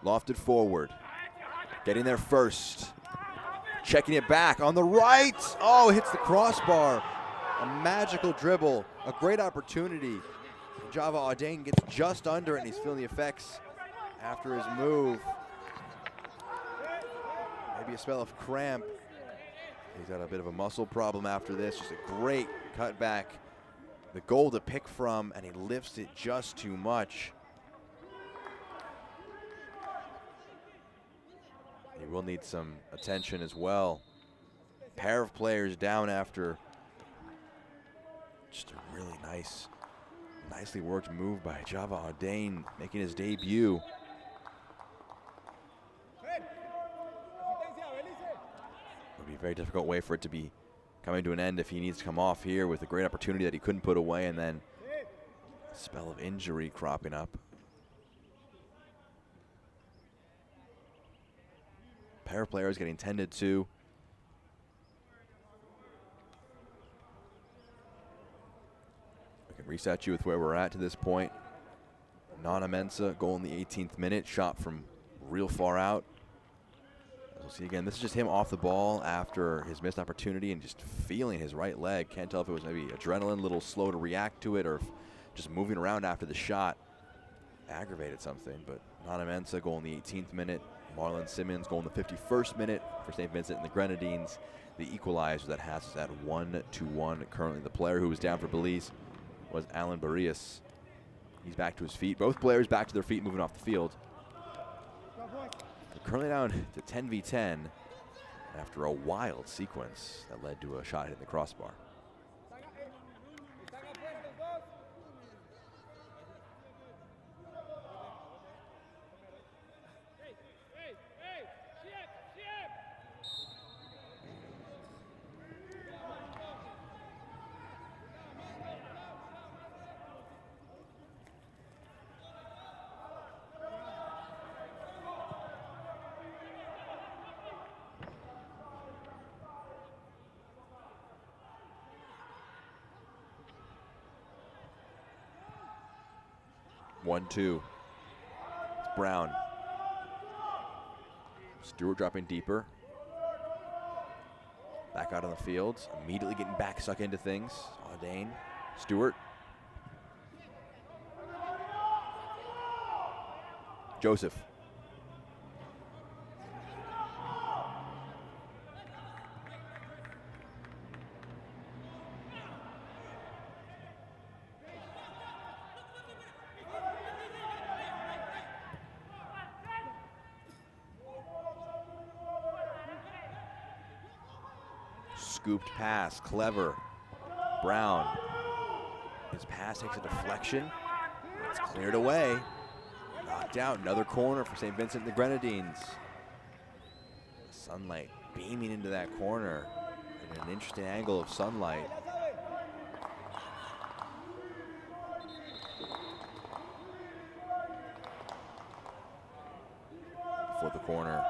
Lofted forward, getting there first, checking it back on the right. Oh, hits the crossbar. A magical dribble, a great opportunity. Java Audain gets just under it, and he's feeling the effects after his move. Maybe a spell of cramp. He's got a bit of a muscle problem after this. Just a great cutback. The goal to pick from, and he lifts it just too much. He will need some attention as well. Pair of players down after just a really nicely worked move by Java Audain, making his debut. It would be a very difficult way for it to be coming to an end if he needs to come off here with a great opportunity that he couldn't put away, and then a spell of injury cropping up. Pair of players getting tended to. We can reset you with where we're at to this point. Nana Mensah, goal in the 18th minute, shot from real far out. As we'll see again, this is just him off the ball after his missed opportunity and just feeling his right leg. Can't tell if it was maybe adrenaline, a little slow to react to it, or if just moving around after the shot aggravated something. But Nana Mensah, goal in the 18th minute. Marlon Simmons, goal in the 51st minute for St. Vincent and the Grenadines. The equalizer that has us at 1-1 currently. The player who was down for Belize was Alan Barrias. He's back to his feet. Both players back to their feet, moving off the field. They're currently down to 10v10 after a wild sequence that led to a shot hitting the crossbar. One-two. It's Brown. Stewart dropping deeper. Back out on the field. Immediately getting back, stuck into things. Audain. Stewart. Joseph. Scooped pass, clever. Brown His pass takes a deflection. It's cleared away. Knocked out. Another corner for St. Vincent the Grenadines. Sunlight beaming into that corner. And an interesting angle of sunlight. For the corner.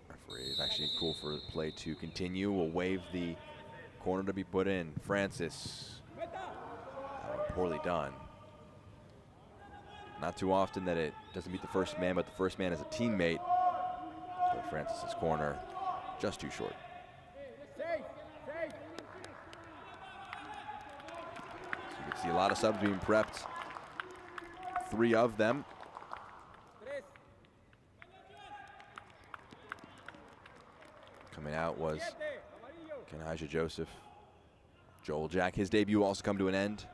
Referee is actually cool for the play to continue. We'll waive the corner to be put in. Francis. Poorly done. Not too often that it doesn't beat the first man, but the first man is a teammate. But Francis's corner just too short. So you can see a lot of subs being prepped. 3 of them. Coming out was Kenhaja Joseph. Joel Jack, his debut also come to an end.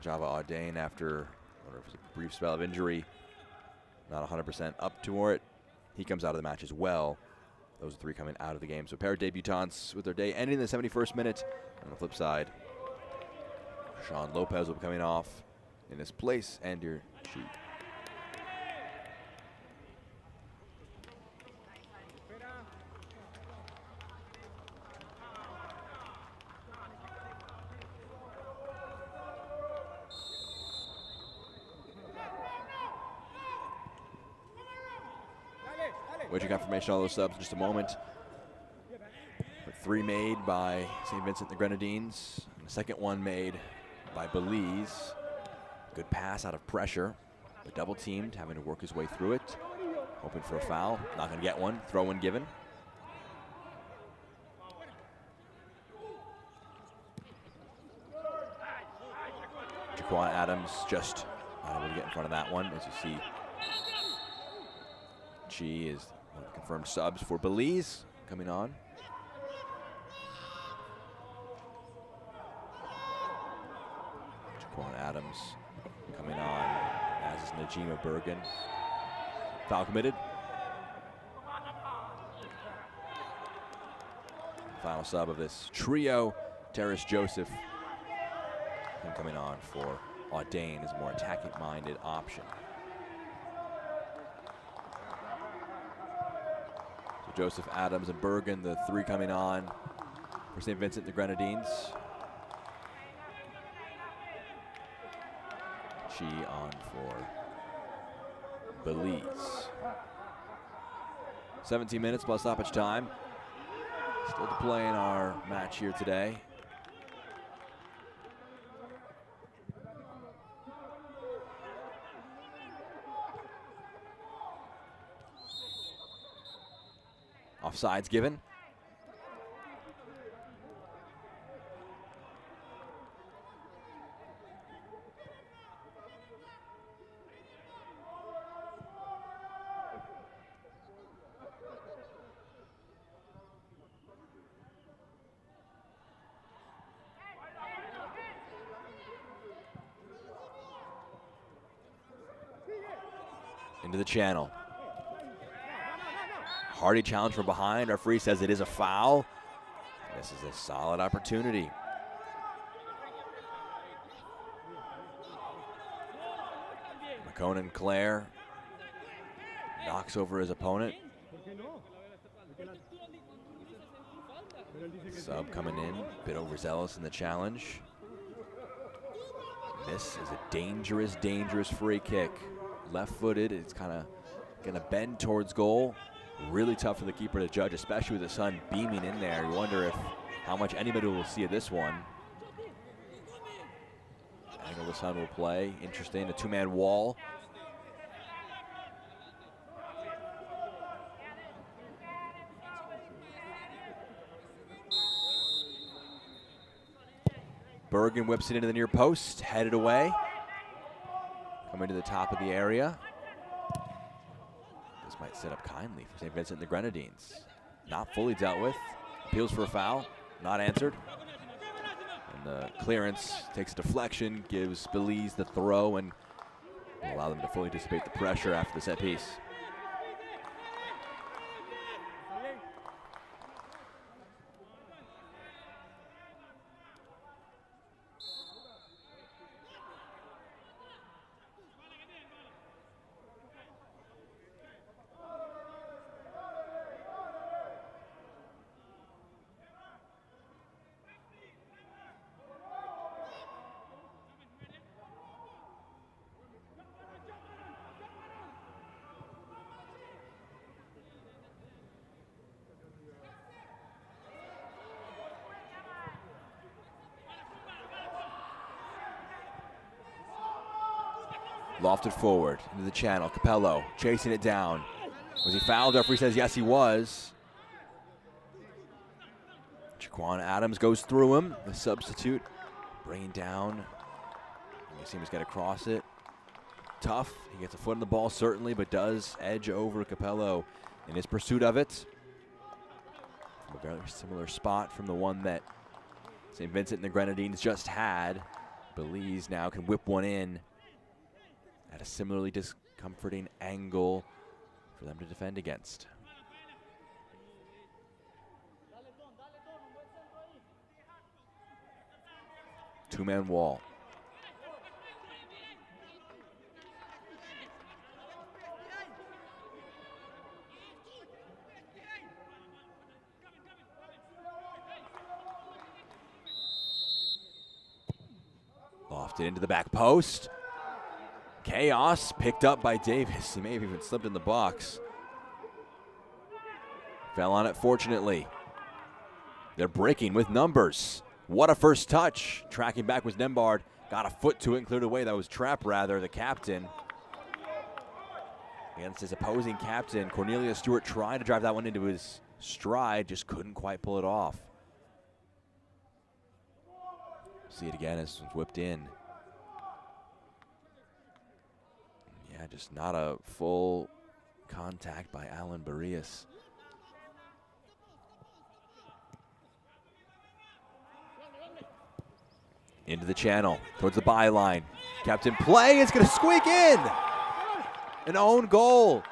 Java Audain, after a brief spell of injury, not 100% up to it. He comes out of the match as well. Those are 3 coming out of the game. So a pair of debutants with their day ending in the 71st minute. On the flip side, Sean Lopez will be coming off in his place, and your sheet. Waging confirmation on those subs in just a moment. But 3 made by St. Vincent the Grenadines. And the second one made by Belize. Good pass out of pressure, but double teamed, having to work his way through it. Hoping for a foul, not gonna get one. Throw in given. Jaquan Adams just not able to get in front of that one. As you see, Chi is one of the confirmed subs for Belize coming on. Jaquan Adams coming on, as is Najima Bergen. Foul committed. Final sub of this trio, Terrace Joseph. Him coming on for Audain is a more attacking-minded option. So Joseph, Adams, and Bergen, the 3 coming on for St. Vincent the Grenadines. Chi on for Belize. 17 minutes plus stoppage time. Still to play in our match here today. Offsides given. Into the channel. Hardy challenge from behind. Our referee says it is a foul. This is a solid opportunity. McConan Clare knocks over his opponent. Sub coming in, a bit overzealous in the challenge. This is a dangerous, dangerous free kick. Left-footed, it's kind of gonna bend towards goal. Really tough for the keeper to judge, especially with the sun beaming in there. You wonder how much anybody will see of this one. Angle the sun will play. Interesting, a 2-man wall. Bergen whips it into the near post, headed away. Coming to the top of the area. This might set up kindly for St. Vincent the Grenadines. Not fully dealt with. Appeals for a foul, not answered. And the clearance takes a deflection, gives Belize the throw, and will allow them to fully dissipate the pressure after the set piece. Lofted forward into the channel. Capello chasing it down. Was he fouled? Referee says yes, he was. Jaquan Adams goes through him. The substitute bringing down. You see him just get across it. Tough. He gets a foot on the ball certainly, but does edge over Capello in his pursuit of it. From a very similar spot from the one that St. Vincent and the Grenadines just had. Belize now can whip one in at a similarly discomforting angle for them to defend against. Two-man wall. Lofted into the back post. Chaos picked up by Davis. He may have even slipped in the box. Fell on it fortunately. They're breaking with numbers. What a first touch. Tracking back was Nembard. Got a foot to it and cleared away. That was Trapp rather, the captain. Against his opposing captain, Cornelius Stewart tried to drive that one into his stride, just couldn't quite pull it off. See it again as it's whipped in. Yeah, just not a full contact by Alan Barrias. Into the channel, towards the byline. Captain play, it's gonna squeak in! An own goal.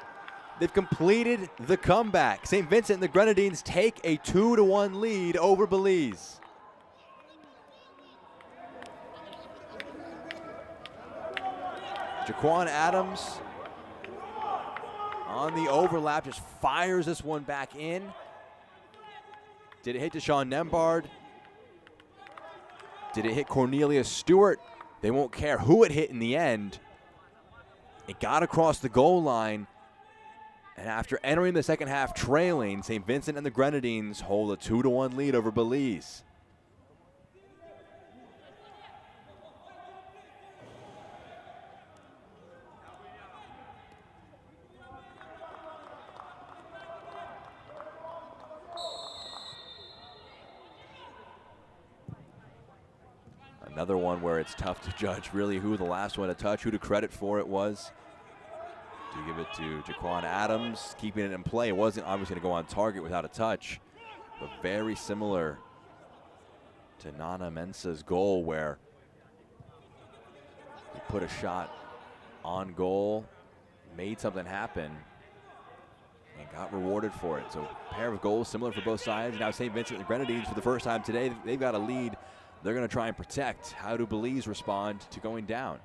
They've completed the comeback. St. Vincent and the Grenadines take a 2-1 lead over Belize. Jaquan Adams on the overlap, just fires this one back in. Did it hit Deshaun Nembard? Did it hit Cornelius Stewart? They won't care who it hit in the end. It got across the goal line, and after entering the second half trailing, St. Vincent and the Grenadines hold a 2-1 lead over Belize. Another one where it's tough to judge really who the last one to touch, who to credit for it was. Do you give it to Jaquan Adams, keeping it in play? It wasn't obviously going to go on target without a touch, but very similar to Nana Mensah's goal where he put a shot on goal, made something happen, and got rewarded for it. So a pair of goals similar for both sides. Now St. Vincent and the Grenadines for the first time today, they've got a lead. They're going to try and protect. How do Belize respond to going down?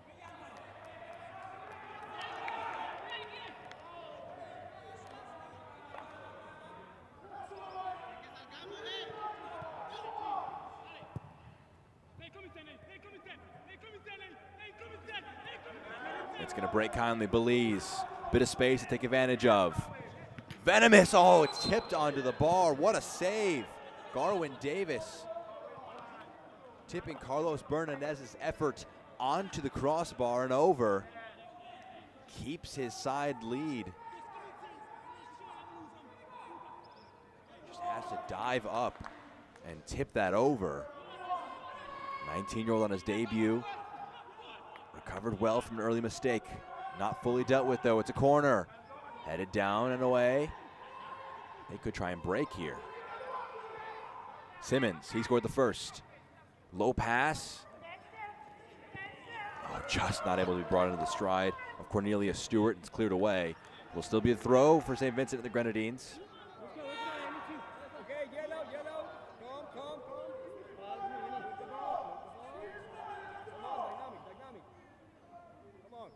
It's going to break kindly. Belize, bit of space to take advantage of. Venomous, oh, it's tipped onto the bar. What a save. Garwin Davis tipping Carlos Bernades's effort onto the crossbar and over. Keeps his side lead. Just has to dive up and tip that over. 19-year-old on his debut. Recovered well from an early mistake. Not fully dealt with though, it's a corner. Headed down and away. They could try and break here. Simmons, he scored the first. Low pass. Oh, just not able to be brought into the stride of Cornelius Stewart. It's cleared away. Will still be a throw for St. Vincent and the Grenadines. Okay, yellow. Calm. Dynamic. Come on.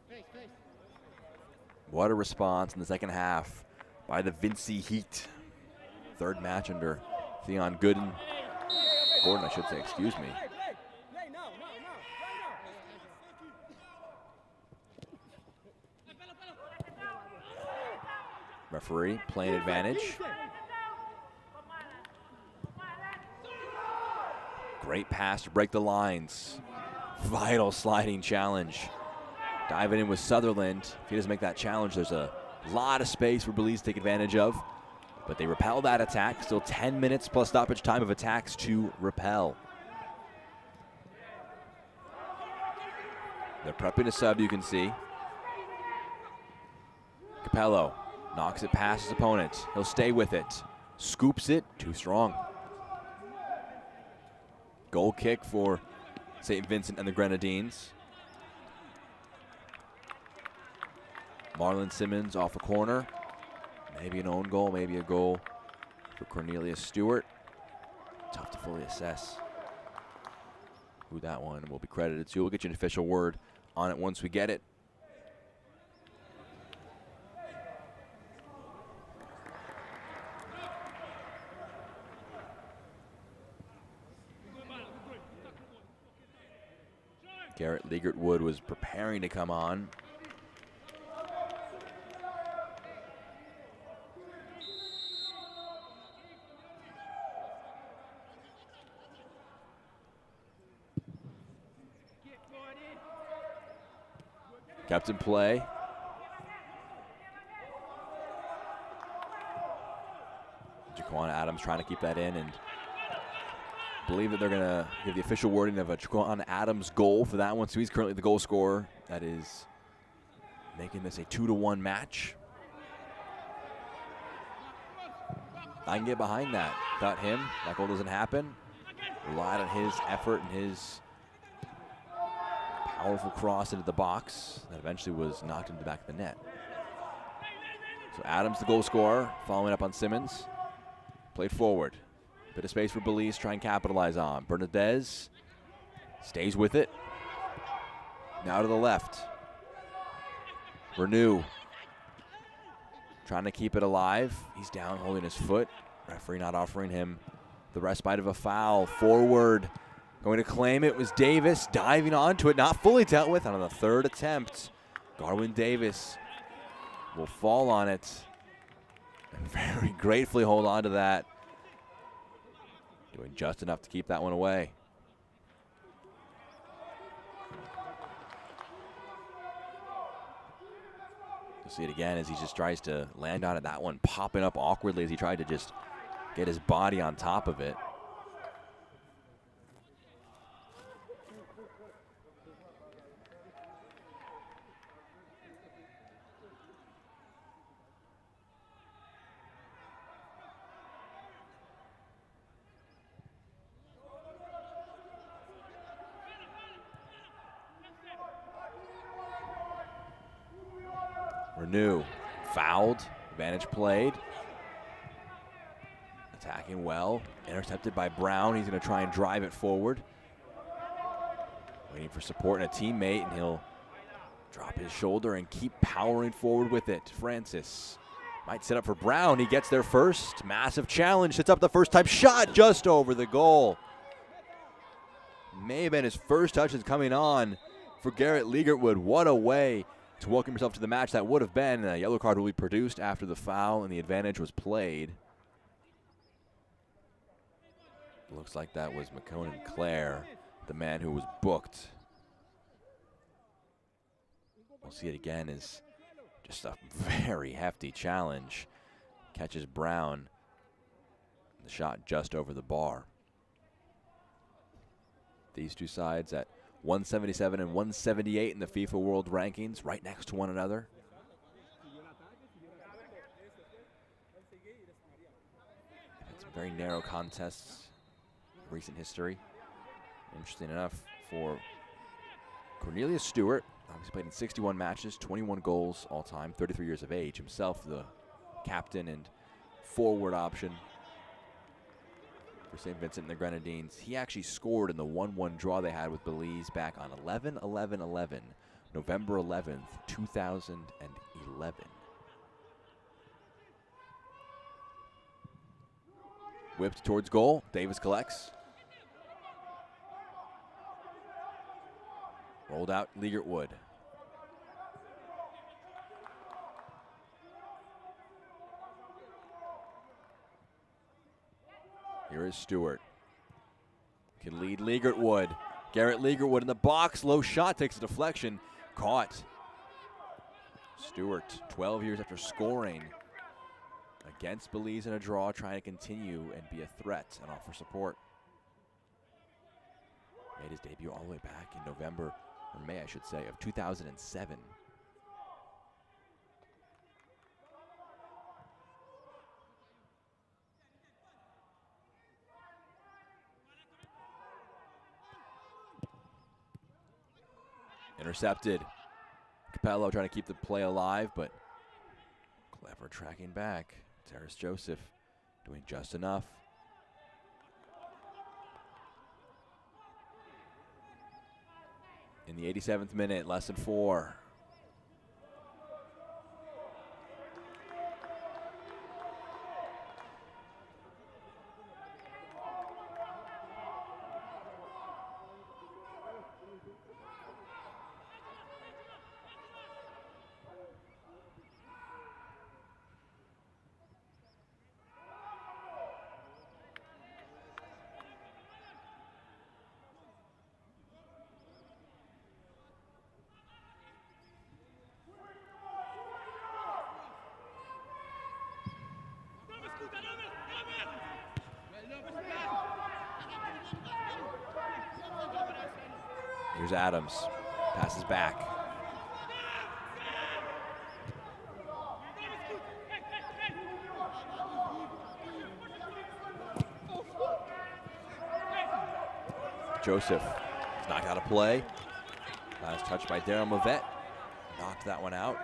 Face. What a response in the second half by the Vincy Heat. Third match under Theon Gordon, I should say, excuse me. Play now. Referee playing advantage. Great pass to break the lines. Vital sliding challenge. Diving in with Sutherland. If he doesn't make that challenge, there's a lot of space for Belize to take advantage of. But they repel that attack. Still 10 minutes plus stoppage time of attacks to repel. They're prepping a sub, you can see. Capello knocks it past his opponent. He'll stay with it. Scoops it, too strong. Goal kick for St. Vincent and the Grenadines. Marlon Simmons off a corner. Maybe an own goal, maybe a goal for Cornelius Stewart. Tough to fully assess who that one will be credited to. We'll get you an official word on it once we get it. Garrett Liegertwood was preparing to come on. Kept in play. Jaquan Adams trying to keep that in, and believe that they're going to give the official wording of a Jaquan Adams goal for that one. So he's currently the goal scorer. That is making this a 2-1 match. I can get behind that. Without him, that goal doesn't happen. Relied on his effort and his powerful cross into the box that eventually was knocked into the back of the net. So Adams, the goal scorer, following up on Simmons. Played forward. Bit of space for Belize, try and capitalize on. Bernadez stays with it. Now to the left. Renew. Trying to keep it alive. He's down holding his foot. Referee not offering him the respite of a foul. Forward. Going to claim it was Davis, diving onto it, not fully dealt with on the third attempt. Garwin Davis will fall on it and very gratefully hold on to that. Doing just enough to keep that one away. You'll see it again as he just tries to land on it. That one popping up awkwardly as he tried to just get his body on top of it. Renew, fouled, advantage played. Attacking well, intercepted by Brown. He's going to try and drive it forward. Waiting for support and a teammate, and he'll drop his shoulder and keep powering forward with it. Francis might set up for Brown. He gets there first. Massive challenge, sets up the first time shot just over the goal. May have been his first touches coming on for Garrett Liegertwood. What a way to welcome yourself to the match that would have been. A yellow card will be produced after the foul and the advantage was played. Looks like that was McConan Clare, the man who was booked. We'll see it again as just a very hefty challenge. Catches Brown. The shot just over the bar. These two sides at 177 and 178 in the FIFA World Rankings, right next to one another. Had some very narrow contests in recent history. Interesting enough for Cornelius Stewart, obviously played in 61 matches, 21 goals all time, 33 years of age, himself the captain and forward option for St. Vincent and the Grenadines. He actually scored in the 1-1 draw they had with Belize back on 11/11/11, November 11th, 2011. Whipped towards goal. Davis collects. Rolled out Liegertwood. Here is Stewart. Can lead Legertwood. Garrett Legertwood in the box. Low shot, takes a deflection. Caught. Stewart, 12 years after scoring against Belize in a draw, trying to continue and be a threat and offer support. Made his debut all the way back in November, or May I should say, of 2007. Intercepted. Capello trying to keep the play alive, but clever tracking back. Terrace Joseph doing just enough. In the 87th minute, less than 4. Here's Adams, passes back. Joseph is knocked out of play. Last touch by Darryl Mavette, knocked that one out.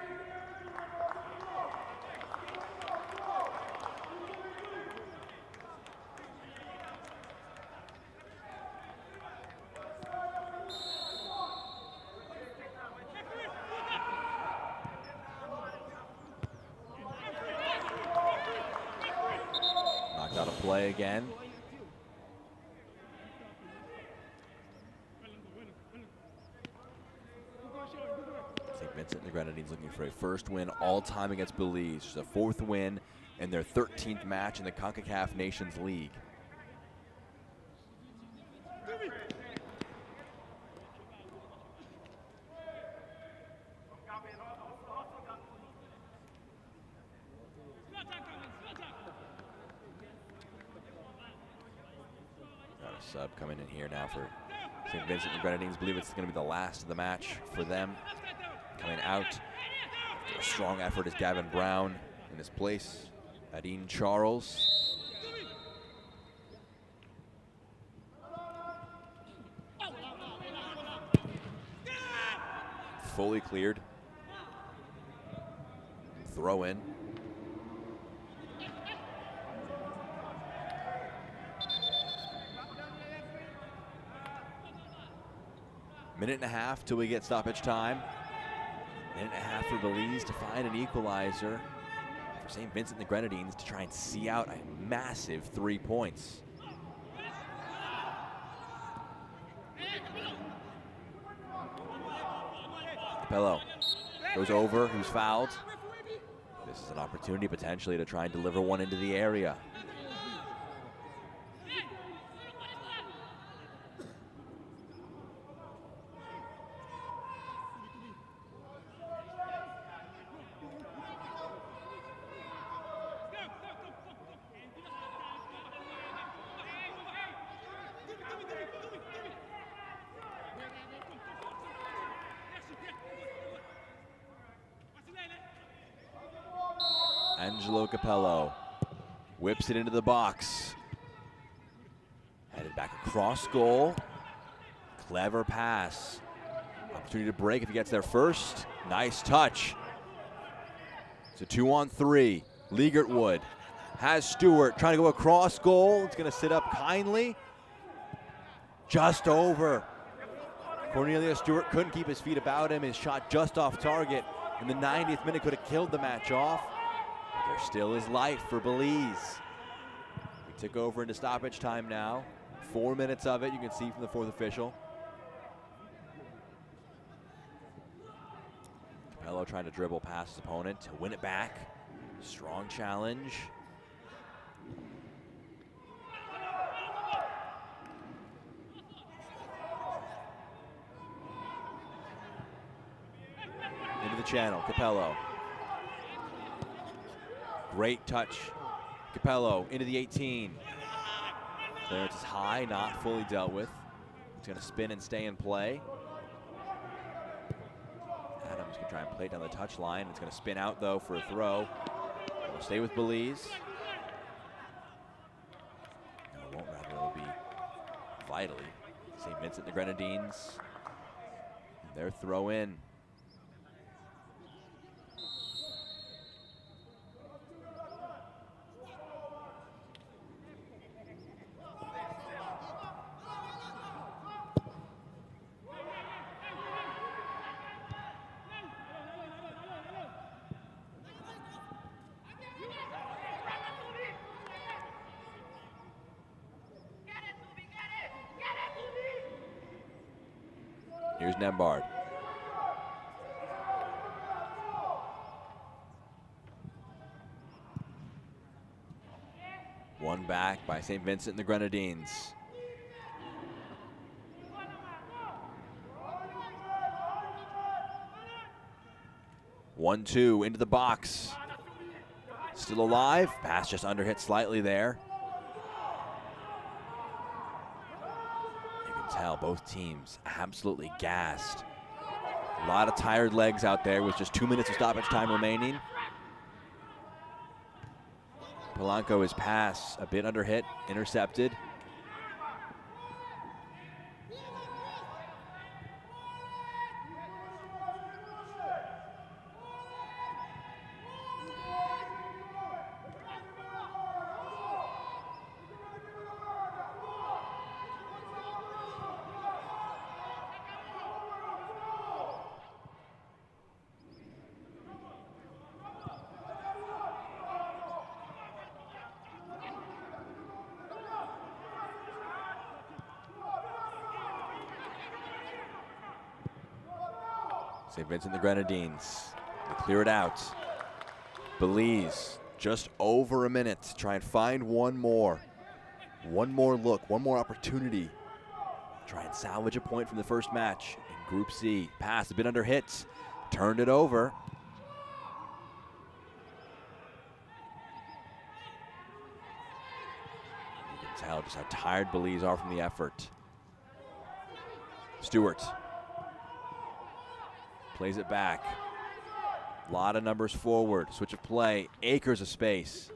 Out of play again. St. Vincent the Grenadines looking for a first win all time against Belize. It's the 4th win in their 13th match in the Concacaf Nations League. Sub coming in here now for St. Vincent the Grenadines. Believe it's going to be the last of the match for them. Coming out after a strong effort is Gavin Brown in his place. Adine Charles. Fully cleared. Throw in. Minute and a half till we get stoppage time. Minute and a half for Belize to find an equalizer for St. Vincent the Grenadines to try and see out a massive 3 points. Capello goes over, who's fouled. This is an opportunity potentially to try and deliver one into the area. Angelo Capello whips it into the box. Headed back across goal. Clever pass. Opportunity to break if he gets there first. Nice touch. It's a 2-on-3. Legertwood has Stewart trying to go across goal. It's going to sit up kindly. Just over. Cornelius Stewart couldn't keep his feet about him. His shot just off target. In the 90th minute could have killed the match off. There still is life for Belize. We took over into stoppage time now. 4 minutes of it, you can see from the 4th official. Capello trying to dribble past his opponent to win it back. Strong challenge. into the channel. Capello. Great touch. Capello into the 18. Clearance is high, not fully dealt with. It's going to spin and stay in play. Adams can try and play it down the touchline. It's going to spin out, though, for a throw. It'll stay with Belize. No, it won't, rather. It'll be vitally St. Vincent the Grenadines. Their throw in. Here's Nembard. One back by St. Vincent and the Grenadines. One-two into the box. Still alive. Pass just underhit slightly there. Tell both teams absolutely gassed. A lot of tired legs out there with just 2 minutes of stoppage time remaining. Polanco is pass a bit under hit, intercepted. St. Vincent the Grenadines, they clear it out. Belize, just over a minute to try and find one more. One more look, one more opportunity. Try and salvage a point from the first match in Group C. Pass a bit under hit, turned it over. You can tell just how tired Belize are from the effort. Stewart. Plays it back. A lot of numbers forward. Switch of play. Acres of space.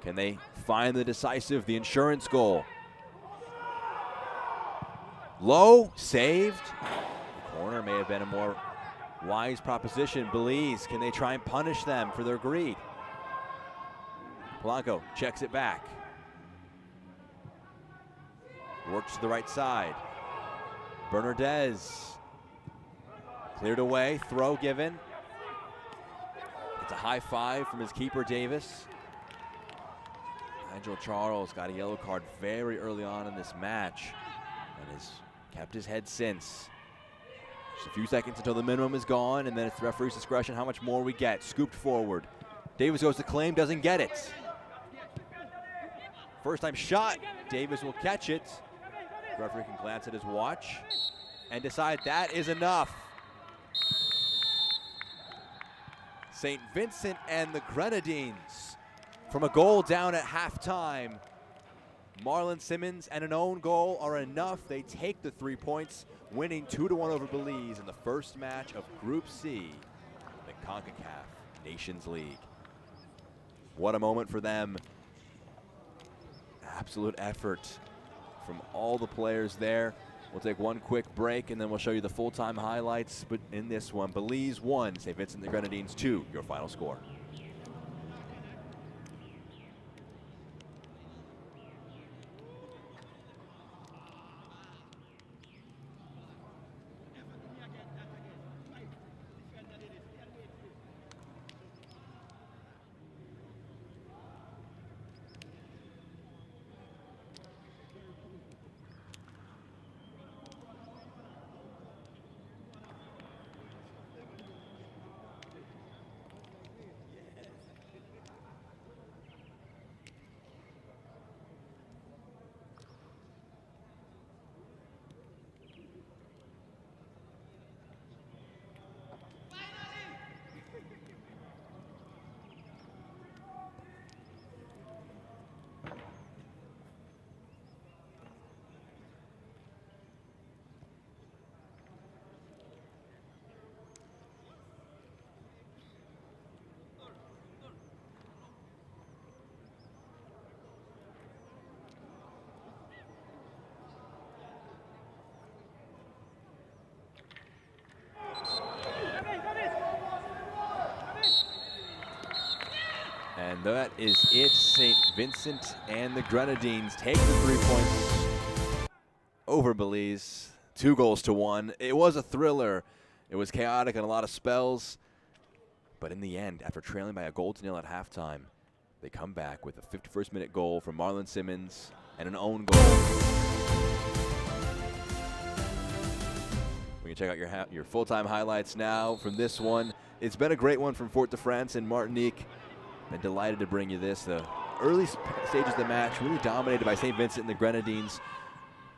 Can they find the decisive, the insurance goal? Low, saved. The corner may have been a more wise proposition. Belize, can they try and punish them for their greed? Polanco checks it back. Works to the right side. Bernardez. Cleared away, throw given. It's a high five from his keeper, Davis. Nigel Charles got a yellow card very early on in this match and has kept his head since. Just a few seconds until the minimum is gone, and then it's the referee's discretion how much more we get. Scooped forward. Davis goes to claim, doesn't get it. First time shot, Davis will catch it. The referee can glance at his watch and decide that is enough. St. Vincent and the Grenadines from a goal down at halftime. Marlon Simmons and an own goal are enough. They take the 3 points, winning 2-1 over Belize in the first match of Group C, the Concacaf Nations League. What a moment for them. Absolute effort from all the players there. We'll take one quick break, and then we'll show you the full-time highlights. But in this one, Belize 1, St. Vincent the Grenadines 2, your final score. And that is it. St. Vincent and the Grenadines take the 3 points over Belize. 2-1. It was a thriller. It was chaotic and a lot of spells. But in the end, after trailing by 1-0 at halftime, they come back with a 51st minute goal from Marlon Simmons and an own goal. We can check out your full-time highlights now from this one. It's been a great one from Fort-de-France and Martinique. Been delighted to bring you this. The early stages of the match really dominated by St. Vincent and the Grenadines,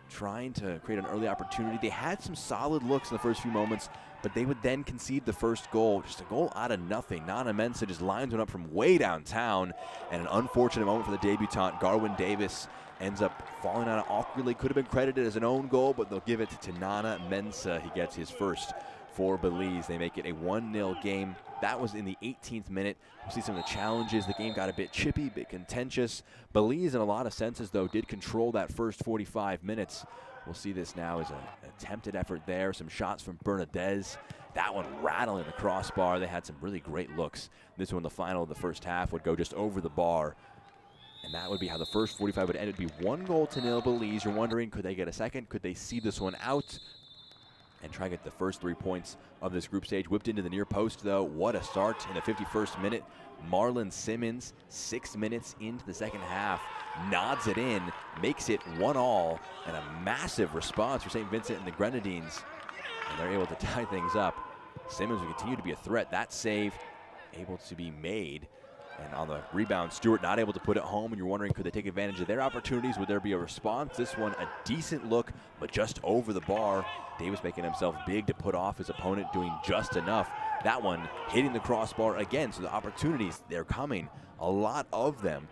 trying to create an early opportunity. They had some solid looks in the first few moments, but they would then concede the first goal. Just a goal out of nothing. Nana Mensah just lines one up from way downtown, and an unfortunate moment for the debutant. Garwin Davis ends up falling on it awkwardly. Could have been credited as an own goal, but they'll give it to Nana Mensah. He gets his first for Belize. They make it a 1-0 game. That was in the 18th minute. We'll see some of the challenges. The game got a bit chippy, a bit contentious. Belize, in a lot of senses, though, did control that first 45 minutes. We'll see this now as an attempted effort there. Some shots from Bernadez. That one rattling the crossbar. They had some really great looks. This one, the final of the first half, would go just over the bar. And that would be how the first 45 would end. It would be 1-0 Belize. You're wondering, could they get a second? Could they see this one out and try to get the first 3 points of this group stage? Whipped into the near post, though. What a start in the 51st minute. Marlon Simmons, 6 minutes into the second half, nods it in, makes it 1-1, and a massive response for St. Vincent and the Grenadines. And they're able to tie things up. Simmons will continue to be a threat. That save able to be made. And on the rebound, Stewart not able to put it home, and you're wondering, could they take advantage of their opportunities? Would there be a response? This one, a decent look, but just over the bar. Davis making himself big to put off his opponent, doing just enough. That one hitting the crossbar again, so the opportunities, they're coming. A lot of them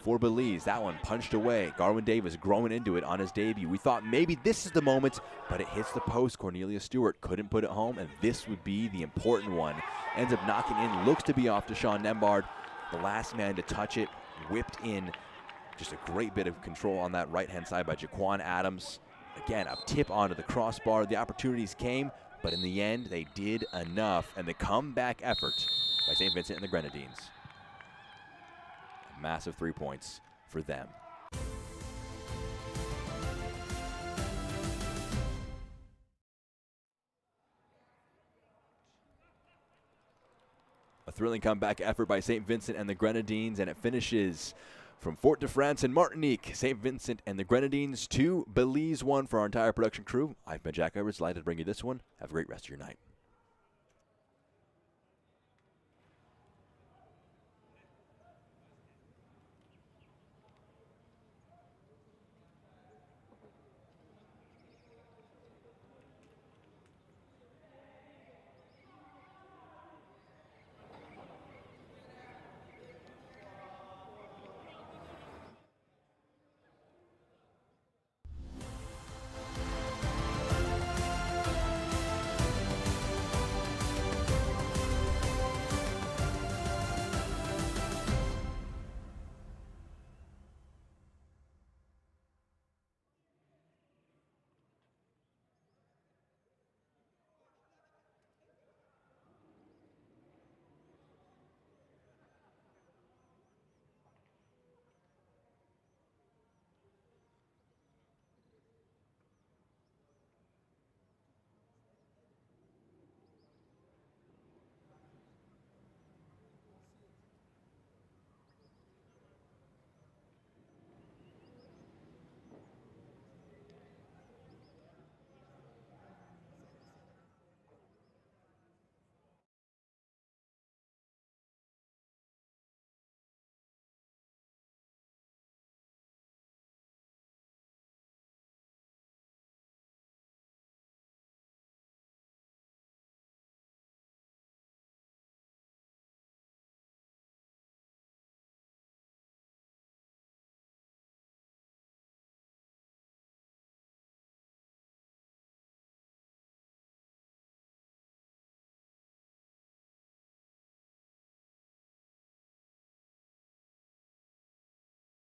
for Belize. That one punched away. Garwin Davis growing into it on his debut. We thought maybe this is the moment, but it hits the post. Cornelius Stewart couldn't put it home, and this would be the important one. Ends up knocking in, looks to be off to Sean Nembard. The last man to touch it, whipped in. Just a great bit of control on that right-hand side by Jaquan Adams. Again, a tip onto the crossbar. The opportunities came, but in the end, they did enough. And the comeback effort by St. Vincent and the Grenadines. A massive 3 points for them. A thrilling comeback effort by St. Vincent and the Grenadines, and it finishes from Fort-de-France and Martinique. St. Vincent and the Grenadines 2, Belize 1 for our entire production crew. I've been Jack Edwards, delighted to bring you this one. Have a great rest of your night.